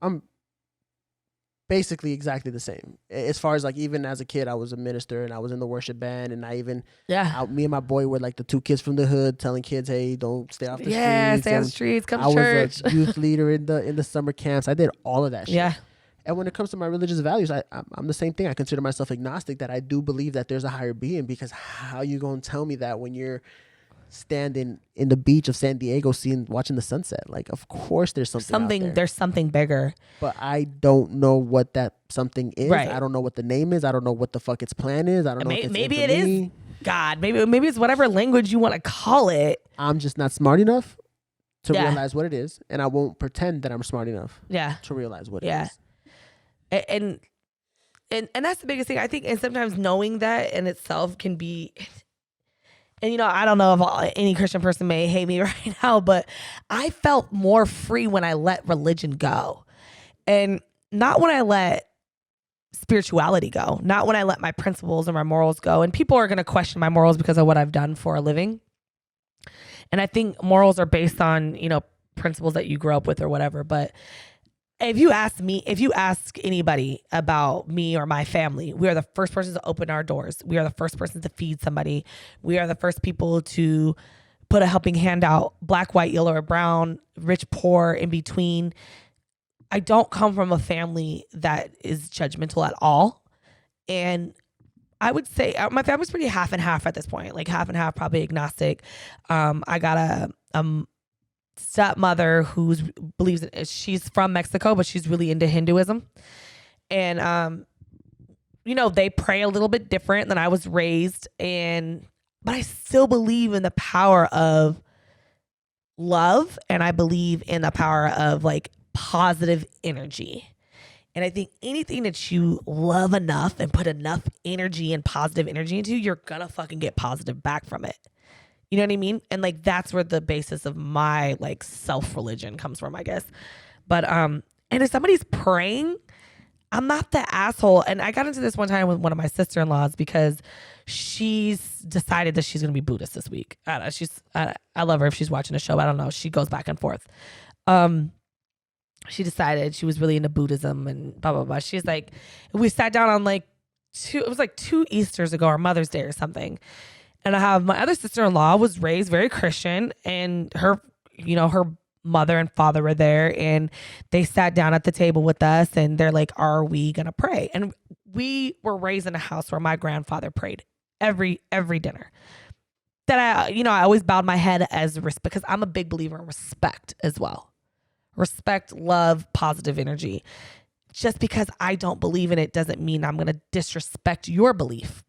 I'm basically exactly the same. As far as like, even as a kid, I was a minister and I was in the worship band, and me and my boy were like the two kids from the hood telling kids, hey, don't stay off the streets. Stay off the streets, come to I church. was a youth leader in the summer camps. I did all of that shit. Yeah. And when it comes to my religious values, I'm the same thing. I consider myself agnostic, that I do believe that there's a higher being, because how you gonna tell me that when you're standing in the beach of San Diego watching the sunset? Like, of course there's something out there. There's something bigger. But I don't know what that something is. Right. I don't know what the name is. I don't know what the fuck its plan is. I don't know if it's maybe it is God. Maybe it's whatever language you want to call it. I'm just not smart enough to realize what it is, and I won't pretend that I'm smart enough to realize what it is. And that's the biggest thing, I think. And sometimes knowing that in itself can be, and you know, I don't know if any Christian person may hate me right now, but I felt more free when I let religion go, and not when I let spirituality go, not when I let my principles and my morals go. And people are going to question my morals because of what I've done for a living. And I think morals are based on, you know, principles that you grow up with or whatever. But if you ask anybody about me or my family, we are the first persons to open our doors. We are the first persons to feed somebody. We are the first people to put a helping hand out, black, white, yellow, or brown, rich, poor, in between. I don't come from a family that is judgmental at all. And I would say my family's pretty half and half at this point, like half and half, probably agnostic. I got a stepmother she's from Mexico, but she's really into Hinduism. And, you know, they pray a little bit different than I was raised. But I still believe in the power of love. And I believe in the power of like positive energy. And I think anything that you love enough and put enough energy and positive energy into, you're gonna fucking get positive back from it. You know what I mean? And like, that's where the basis of my like self-religion comes from, I guess. But, and if somebody's praying, I'm not the asshole. And I got into this one time with one of my sister-in-laws because she's decided that she's going to be Buddhist this week. I don't know. I love her if she's watching the show. I don't know. She goes back and forth. She decided she was really into Buddhism and blah, blah, blah. She's like, we sat down on like it was like 2 Easters ago or Mother's Day or something. And I have my other sister-in-law was raised very Christian, and her mother and father were there, and they sat down at the table with us, and they're like, are we going to pray? And we were raised in a house where my grandfather prayed every dinner. That I always bowed my head as respect, because I'm a big believer in respect as well. Respect, love, positive energy. Just because I don't believe in it doesn't mean I'm going to disrespect your belief.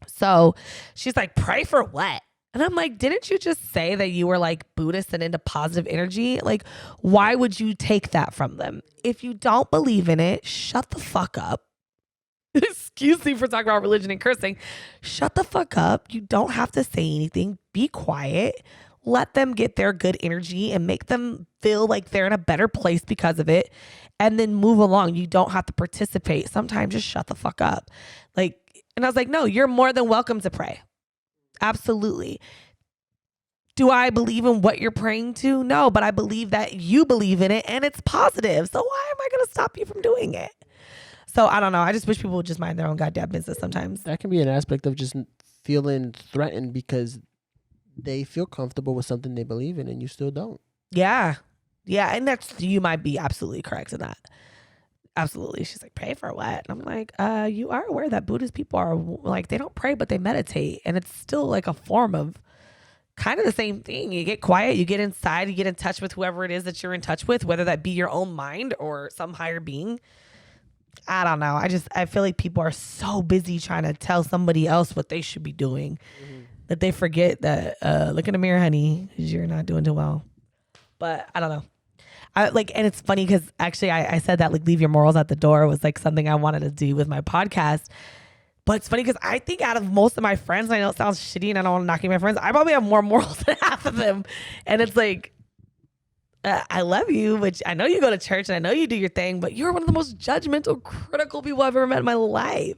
So she's like, pray for what? And I'm like, didn't you just say that you were like Buddhist and into positive energy? Like, why would you take that from them? If you don't believe in it, shut the fuck up. Excuse me for talking about religion and cursing. Shut the fuck up. You don't have to say anything. Be quiet. Let them get their good energy and make them feel like they're in a better place because of it, and then move along. You don't have to participate. Sometimes just shut the fuck up. And I was like, no, you're more than welcome to pray. Absolutely. Do I believe in what you're praying to? No, but I believe that you believe in it and it's positive. So why am I going to stop you from doing it? So I don't know. I just wish people would just mind their own goddamn business sometimes. That can be an aspect of just feeling threatened because they feel comfortable with something they believe in and you still don't. Yeah. Yeah. And you might be absolutely correct in that. Absolutely. She's like, pray for what? And I'm like, you are aware that Buddhist people are like, they don't pray, but they meditate. And it's still like a form of kind of the same thing. You get quiet, you get inside, you get in touch with whoever it is that you're in touch with, whether that be your own mind or some higher being. I don't know. I feel like people are so busy trying to tell somebody else what they should be doing that they forget that, look in the mirror, honey, because you're not doing too well. But I don't know. And it's funny because actually I said that like leave your morals at the door was like something I wanted to do with my podcast. But it's funny because I think out of most of my friends, I know it sounds shitty and I don't want to knock my friends, I probably have more morals than half of them. And it's like, I love you, which I know you go to church and I know you do your thing, but you're one of the most judgmental, critical people I've ever met in my life.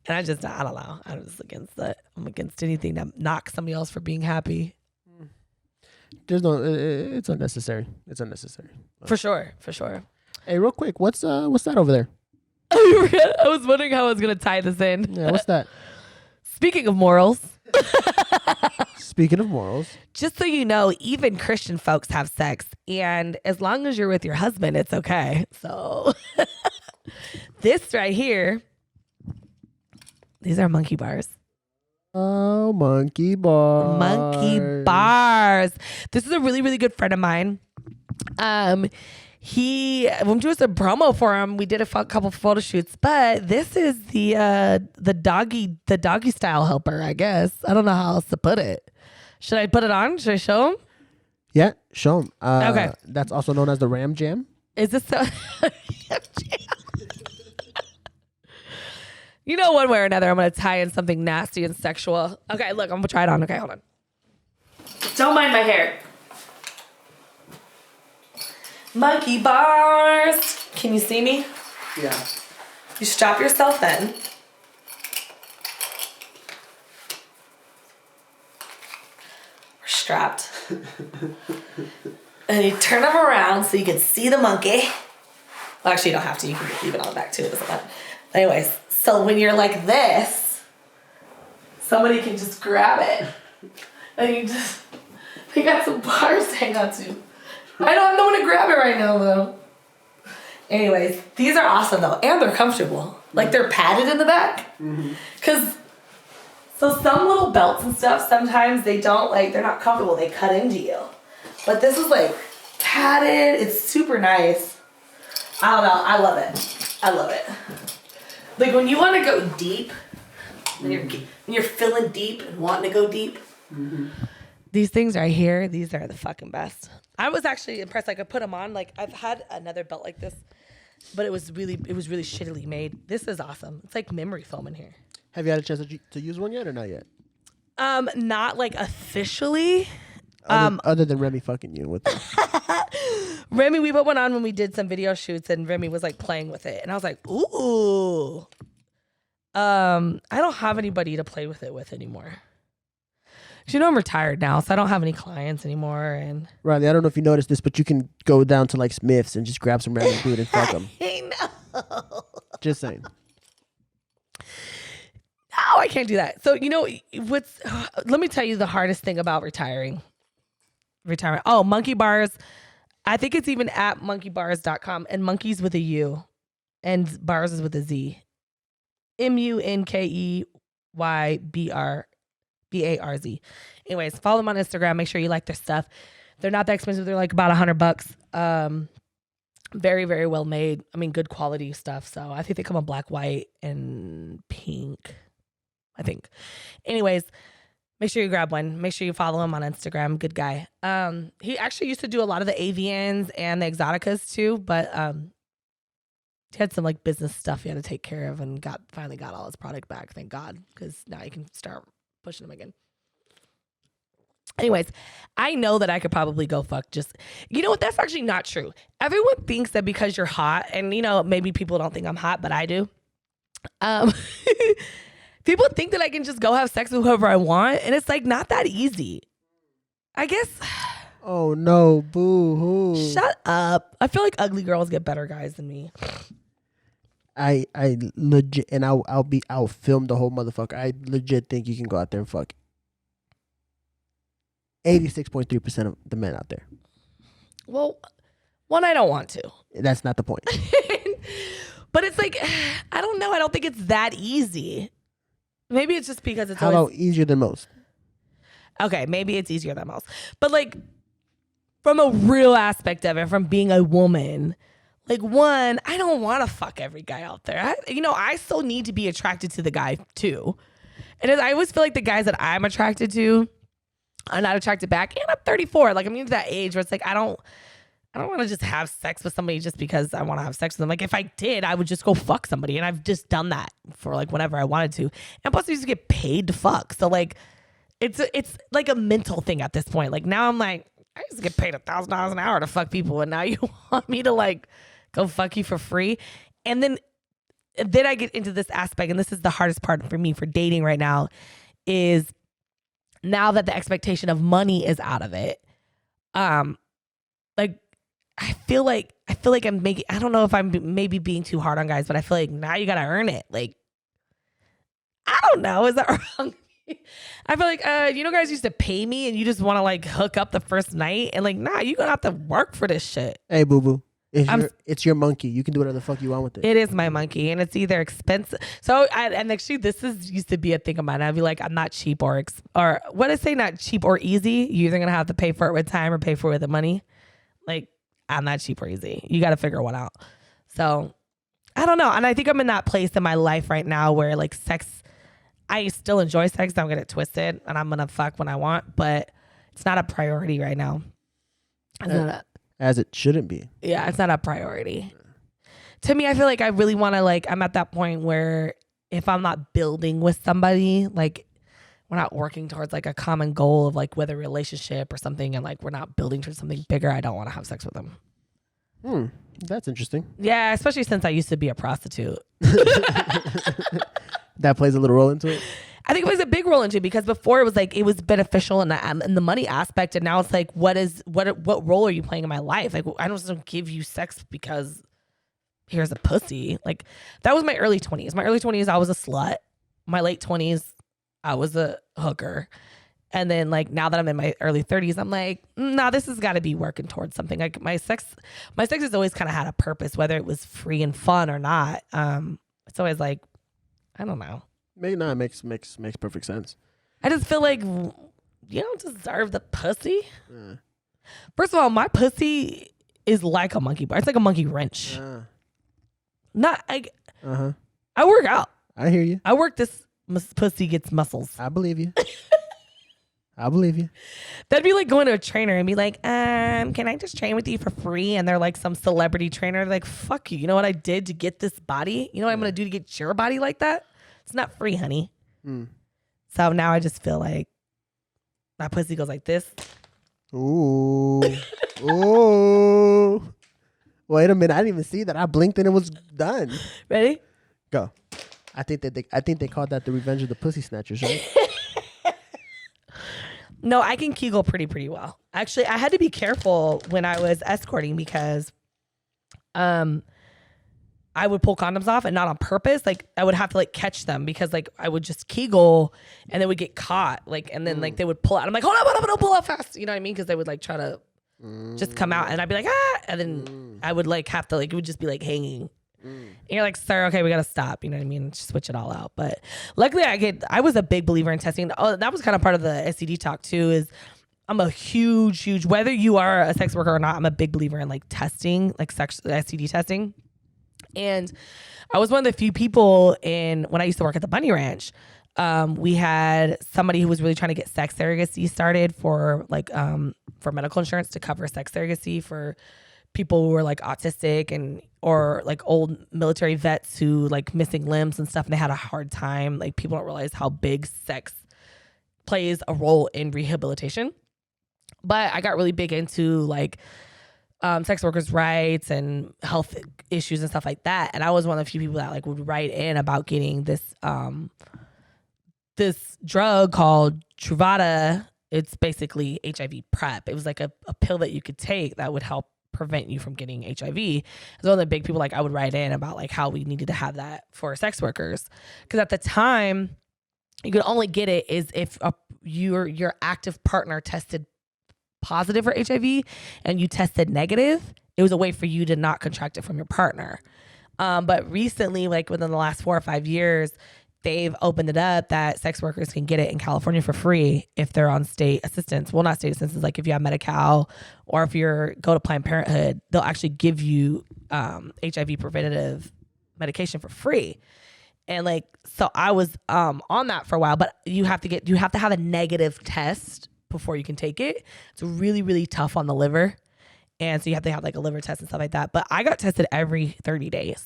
And I don't know. I'm just against that. I'm against anything that knocks somebody else for being happy. It's unnecessary. It's unnecessary. For sure. Hey, real quick, what's that over there? I was wondering how I was going to tie this in. Yeah, what's that? Speaking of morals. Speaking of morals. Just so you know, even Christian folks have sex. And as long as you're with your husband, it's okay. So this right here, these are monkey bars. Oh, monkey bars. Monkey bars. This is a really, really good friend of mine. When we do a promo for him, we did a couple photo shoots, but this is the doggy style helper, I guess. I don't know how else to put it. Should I put it on? Should I show him? Yeah, show him. Okay. That's also known as the Ram Jam. Is this so? You know, one way or another, I'm going to tie in something nasty and sexual. Okay, look, I'm going to try it on. Okay, hold on. Don't mind my hair. Monkey bars. Can you see me? Yeah. You strap yourself in. We're strapped. And you turn them around so you can see the monkey. Well, actually, you don't have to. You can leave it on the back, too. It doesn't matter. Anyways, so when you're like this, somebody can just grab it. And they got some bars to hang on to. I don't have no one to grab it right now, though. Anyways, these are awesome, though. And they're comfortable. Like, they're padded in the back. Because, so some little belts and stuff, sometimes they don't, like, they're not comfortable. They cut into you. But this is, like, padded. It's super nice. I don't know. I love it. I love it. Like, when you want to go deep, when you're feeling deep and wanting to go deep, these things right here, these are the fucking best. I was actually impressed. Like, I put them on. Like, I've had another belt like this, but it was really shittily made. This is awesome. It's like memory foam in here. Have you had a chance to use one yet or not yet? Not like officially. Other than Remy fucking you with it. Remy, we put one on when we did some video shoots, and Remy was like playing with it, and I was like, ooh. I don't have anybody to play with it with anymore. You know, I'm retired now, so I don't have any clients anymore. And Rylee, I don't know if you noticed this, but you can go down to like Smith's and just grab some random dude and fuck them. I know. Just saying. No, I can't do that. So, you know, let me tell you the hardest thing about retirement. Oh, monkey bars. I think it's even at monkeybars.com, and monkeys with a U and bars is with a Z. MUNKEYBARZ. Anyways, follow them on Instagram. Make sure you like their stuff. They're not that expensive. They're like about $100. Very, very well made. I mean, good quality stuff. So I think they come in black, white, and pink. I think. Anyways, make sure you grab one. Make sure you follow him on Instagram. Good guy. He actually used to do a lot of the avians and the exoticas too, but he had some like business stuff he had to take care of, and finally got all his product back. Thank God, because now you can start pushing them again. Anyways, I know that I could probably go fuck just, you know what? That's actually not true. Everyone thinks that because you're hot, and you know, maybe people don't think I'm hot, but I do. People think that I can just go have sex with whoever I want, and it's like not that easy. I guess. Oh no, boo hoo. Shut up. I feel like ugly girls get better guys than me. I legit, and I'll film the whole motherfucker. I legit think you can go out there and fuck 86.3% of the men out there. Well, one, I don't want to. That's not the point. But it's like, I don't know. I don't think it's that easy. Maybe it's just because it's How about easier than most? Okay, maybe it's easier than most. But like, from a real aspect of it, from being a woman, like, one, I don't want to fuck every guy out there. I still need to be attracted to the guy too. And I always feel like the guys that I'm attracted to are not attracted back. And I'm 34. Like, I'm into that age where it's like, I don't I don't want to just have sex with somebody just because I want to have sex with them. Like if I did, I would just go fuck somebody, and I've just done that for like whenever I wanted to. And plus, I used to get paid to fuck, so like it's like a mental thing at this point. Like now I'm like, I used to get paid $1,000 an hour to fuck people, and now you want me to like go fuck you for free? And then I get into this aspect, and this is the hardest part for me for dating right now, is now that the expectation of money is out of it. Like I feel like I'm making, I don't know if I'm maybe being too hard on guys, but I feel like now you got to earn it. Like, I don't know. Is that wrong? I feel like, guys used to pay me and you just want to like hook up the first night, and like, nah, you're going to have to work for this shit. Hey, boo boo. It's your monkey. You can do whatever the fuck you want with it. It is my monkey, and it's either expensive. So, and actually, used to be a thing of mine. I'd be like, I'm not cheap or what I say, not cheap or easy. You're either gonna have to pay for it with time or pay for it with the money. Like, I'm not cheap or easy. You got to figure one out. So, I don't know, and I think I'm in that place in my life right now where like sex, I still enjoy sex. Don't get it twisted, and I'm gonna fuck when I want, but it's not a priority right now. It's not as it shouldn't be. Yeah, it's not a priority. To me, I feel like I really want to, like, I'm at that point where if I'm not building with somebody, like, we're not working towards, like, a common goal of, like, whether a relationship or something, and, like, we're not building towards something bigger, I don't want to have sex with them. That's interesting. Yeah, especially since I used to be a prostitute. That plays a little role into it? I think it plays a big role into it, because before it was like it was beneficial in the money aspect, and now it's like what role are you playing in my life? Like I don't just give you sex because here's a pussy. Like that was my early 20s. My early 20s I was a slut. My late 20s I was a hooker. And then like now that I'm in my early 30s, I'm like, nah, this has got to be working towards something. Like my sex has always kind of had a purpose, whether it was free and fun or not. It's always like, I don't know. Maybe not. Makes perfect sense. I just feel like you don't deserve the pussy. First of all, my pussy is like a monkey bar. It's like a monkey wrench. Not like. I work out. I hear you. I work this pussy gets muscles. I believe you. I believe you. That'd be like going to a trainer and be like, can I just train with you for free? And they're like some celebrity trainer. They're like, fuck you. You know what I did to get this body? You know what I'm going to do to get your body like that? It's not free, honey. So now I just feel like my pussy goes like this. Ooh. Ooh. Wait a minute. I didn't even see that. I blinked and it was done. Ready? Go. I think they called that the Revenge of the Pussy Snatchers, right? No, I can Kegel pretty well. Actually, I had to be careful when I was escorting because I would pull condoms off, and not on purpose. Like I would have to like catch them because like I would just Kegel and they would get caught. Like and then like they would pull out. I'm like, hold on, don't pull out fast. You know what I mean? Because they would like try to just come out, and I'd be like, and then I would like have to like it would just be like hanging. And you're like, sir, okay, we gotta stop. You know what I mean? Just switch it all out. But luckily, I was a big believer in testing. Oh, that was kind of part of the STD talk too. Is I'm a huge whether you are a sex worker or not, I'm a big believer in like testing, like STD testing. And I was one of the few people when I used to work at the Bunny Ranch. We had somebody who was really trying to get sex surrogacy started for like for medical insurance to cover sex surrogacy for people who were like autistic or like old military vets who like missing limbs and stuff, and they had a hard time. Like people don't realize how big sex plays a role in rehabilitation. But I got really big into like sex workers' rights and health issues and stuff like that. And I was one of the few people that like would write in about getting this this drug called Truvada. It's basically HIV PrEP. It was like a pill that you could take that would help prevent you from getting HIV. It's one of the big people like I would write in about like how we needed to have that for sex workers, because at the time you could only get it is if your active partner tested positive for HIV and you tested negative. It was a way for you to not contract it from your partner. But recently, like within the last 4 or 5 years, they've opened it up that sex workers can get it in California for free if they're on state assistance. Well, not state assistance, like if you have Medi-Cal or if you go to Planned Parenthood, they'll actually give you HIV preventative medication for free. And like, so I was on that for a while, but you have to have a negative test before you can take it. It's really, really tough on the liver. And so you have to have like a liver test and stuff like that. But I got tested every 30 days.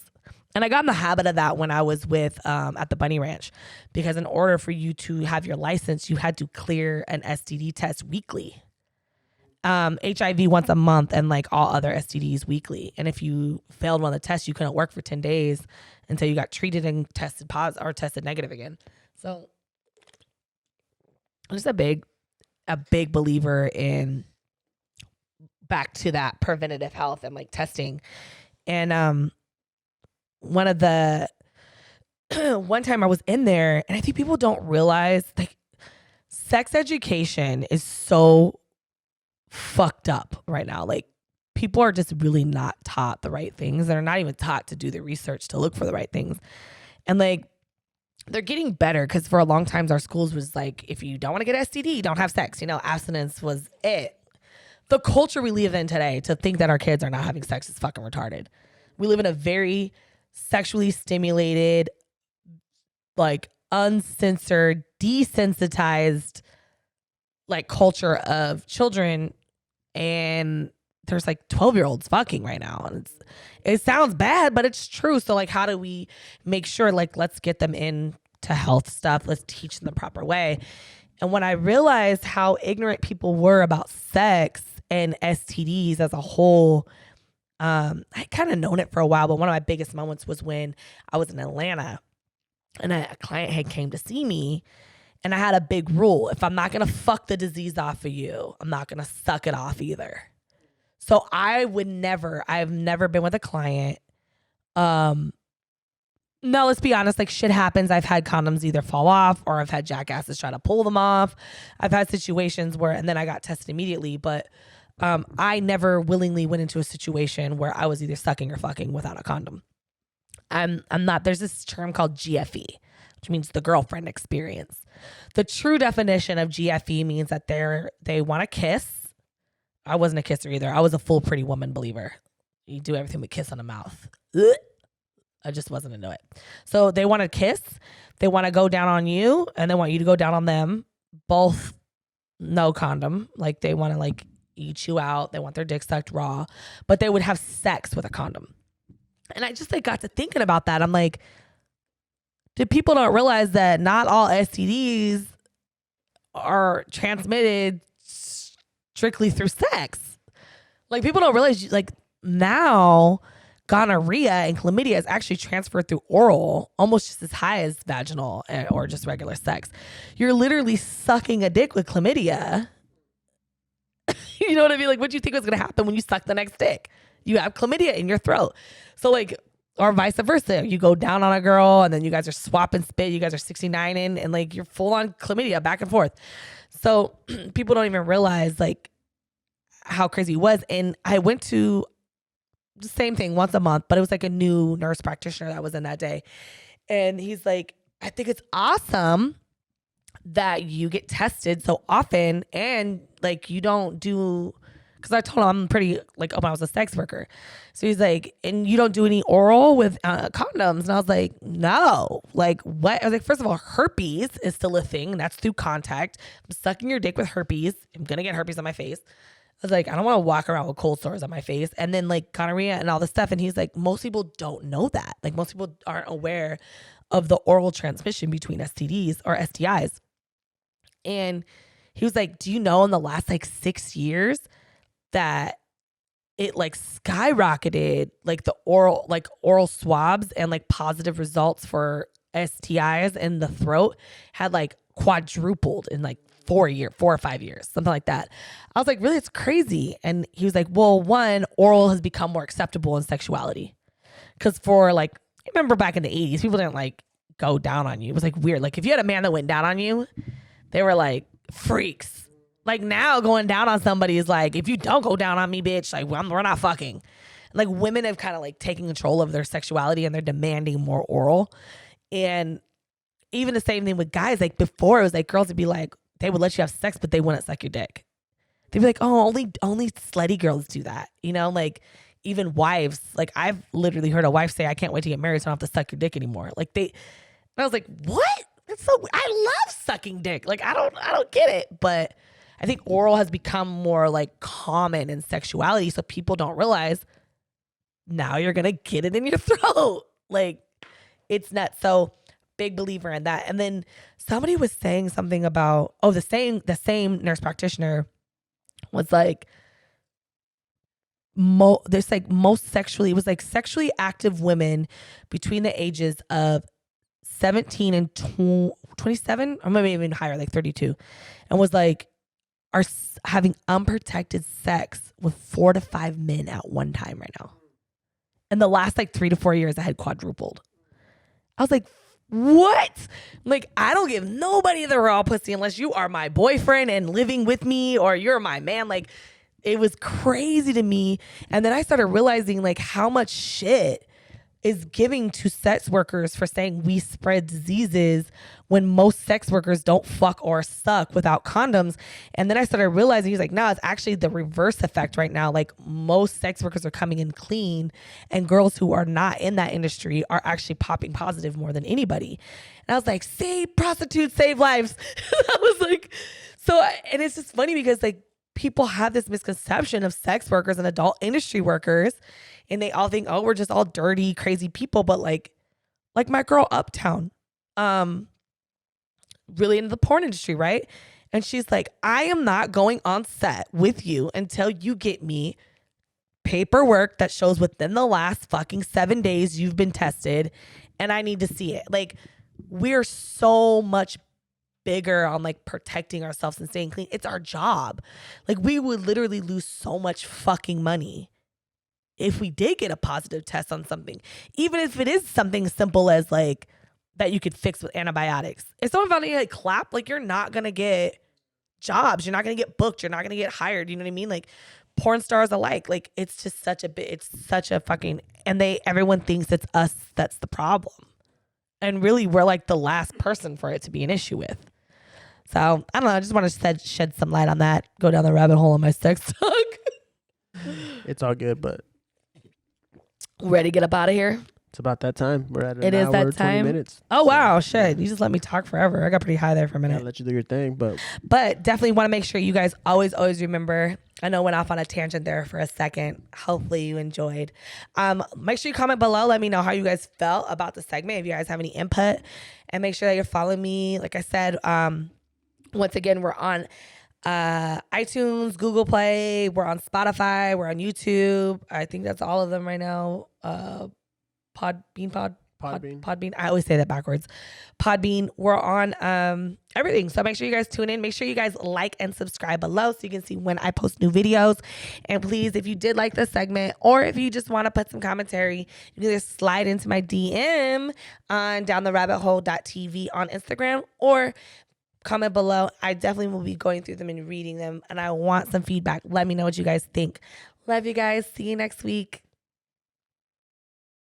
And I got in the habit of that when I was with at the Bunny Ranch, because in order for you to have your license, you had to clear an STD test weekly. HIV once a month, and like all other STDs weekly. And if you failed one of the tests, you couldn't work for 10 days until you got treated and tested positive or tested negative again. So I'm just a big believer in back to that preventative health and like testing. And one time I was in there, and I think people don't realize like sex education is so fucked up right now. Like people are just really not taught the right things. They're not even taught to do the research to look for the right things. And like they're getting better, because for a long time our schools was like, if you don't want to get STD, don't have sex. You know, abstinence was it. The culture we live in today, to think that our kids are not having sex, is fucking retarded. We live in a very sexually stimulated, like uncensored, desensitized like culture of children, and there's like 12-year-olds fucking right now, and it sounds bad, but it's true. So like, how do we make sure, like, let's get them into health stuff, let's teach them the proper way. And when I realized how ignorant people were about sex and STDs as a whole, I kind of known it for a while, but one of my biggest moments was when I was in Atlanta, and a client had came to see me. And I had a big rule: if I'm not going to fuck the disease off of you, I'm not going to suck it off either. So I've never been with a client. No, let's be honest, like shit happens. I've had condoms either fall off, or I've had jackasses try to pull them off. I've had situations where, and then I got tested immediately, but I never willingly went into a situation where I was either sucking or fucking without a condom. I'm not, there's this term called GFE, which means the girlfriend experience. The true definition of GFE means that they want to kiss. I wasn't a kisser either. I was a full Pretty Woman believer. You do everything but kiss on the mouth. Ugh. I just wasn't into it. So they want to kiss. They want to go down on you, and they want you to go down on them. Both no condom. Like they want to like eat you out. They want their dick sucked raw, but they would have sex with a condom. And I just like got to thinking about that. I'm like, did people don't realize that not all STDs are transmitted strictly through sex? Like people don't realize, like now gonorrhea and chlamydia is actually transferred through oral, almost just as high as vaginal or just regular sex. You're literally sucking a dick with chlamydia. You know what I mean? Like, what do you think was going to happen when you suck the next dick? You have chlamydia in your throat. So like, or vice versa. You go down on a girl, and then you guys are swapping spit. You guys are 69ing, and like you're full on chlamydia back and forth. So people don't even realize like how crazy it was. And I went to the same thing once a month, but it was like a new nurse practitioner that was in that day. And he's like, I think it's awesome that you get tested so often, and like you don't do, because I told him I'm pretty like, oh, I was a sex worker. So he's like, and you don't do any oral with condoms? And I was like, no. Like what? I was like, first of all, herpes is still a thing. And that's through contact. I'm sucking your dick with herpes. I'm going to get herpes on my face. I was like, I don't want to walk around with cold sores on my face. And then like gonorrhea and all this stuff. And he's like, most people don't know that. Like most people aren't aware of the oral transmission between STDs or STIs. And he was like, do you know in the last like 6 years that it like skyrocketed, like the oral swabs and like positive results for STIs in the throat had like quadrupled in like 4 or 5 years, something like that. I was like, really? It's crazy. And he was like, well, one, oral has become more acceptable in sexuality. Cause for like, I remember back in the 80s, people didn't like go down on you. It was like weird. Like if you had a man that went down on you, they were like freaks. Like now going down on somebody is like, if you don't go down on me, bitch, like we're not fucking. And like women have kind of like taken control of their sexuality, and they're demanding more oral. And even the same thing with guys. Like before it was like girls would be like, they would let you have sex, but they wouldn't suck your dick. They'd be like, oh, only slutty girls do that. You know, like even wives, like I've literally heard a wife say, I can't wait to get married so I don't have to suck your dick anymore. Like and I was like, what? It's so, I love sucking dick. Like I don't get it. But I think oral has become more like common in sexuality. So people don't realize now you're going to get it in your throat. Like it's nuts. So big believer in that. And then somebody was saying something about, the same nurse practitioner was like, there's like most sexually, it was like sexually active women between the ages of 17 and 27, or maybe even higher, like 32, and was like, are having unprotected sex with 4 to 5 men at one time right now. In the last like 3 to 4 years, I had quadrupled. I was like, what? Like, I don't give nobody the raw pussy unless you are my boyfriend and living with me or you're my man. Like, it was crazy to me. And then I started realizing like how much shit is giving to sex workers for saying we spread diseases when most sex workers don't fuck or suck without condoms. And then I started realizing, he's like, no, it's actually the reverse effect right now. Like most sex workers are coming in clean and girls who are not in that industry are actually popping positive more than anybody. And I was like, save prostitutes, save lives. I was like, and it's just funny because like people have this misconception of sex workers and adult industry workers. And they all think, oh, we're just all dirty, crazy people. But like my girl Uptown, really into the porn industry, right? And she's like, I am not going on set with you until you get me paperwork that shows within the last fucking 7 days you've been tested, and I need to see it. Like, we're so much bigger on like protecting ourselves and staying clean. It's our job. Like, we would literally lose so much fucking money if we did get a positive test on something, even if it is something simple as like that you could fix with antibiotics. If someone found you like clap, like you're not going to get jobs. You're not going to get booked. You're not going to get hired. You know what I mean? Like porn stars alike. Like it's just it's such a fucking, and everyone thinks it's us that's the problem. And really we're like the last person for it to be an issue with. So I don't know. I just want to shed some light on that. Go down the rabbit hole on my sex talk. It's all good, but ready to get up out of here? It's about that time. We're at it is that 20 time. minutes. Oh, wow. Shit. You just let me talk forever. I got pretty high there for a minute. I'll let you do your thing. But definitely want to make sure you guys always remember. I know I went off on a tangent there for a second. Hopefully you enjoyed. Make sure you comment below. Let me know how you guys felt about the segment. If you guys have any input. And make sure that you're following me. Like I said, once again, we're on iTunes, Google Play, we're on Spotify, we're on YouTube. I think that's all of them right now. Podbean. I always say that backwards. Podbean. We're on everything. So make sure you guys tune in. Make sure you guys like and subscribe below so you can see when I post new videos. And please, if you did like this segment or if you just want to put some commentary, you can just slide into my DM on downtherabbitholetv on Instagram or comment below. I definitely will be going through them and reading them, and I want some feedback. Let me know what you guys think. Love you guys. See you next week.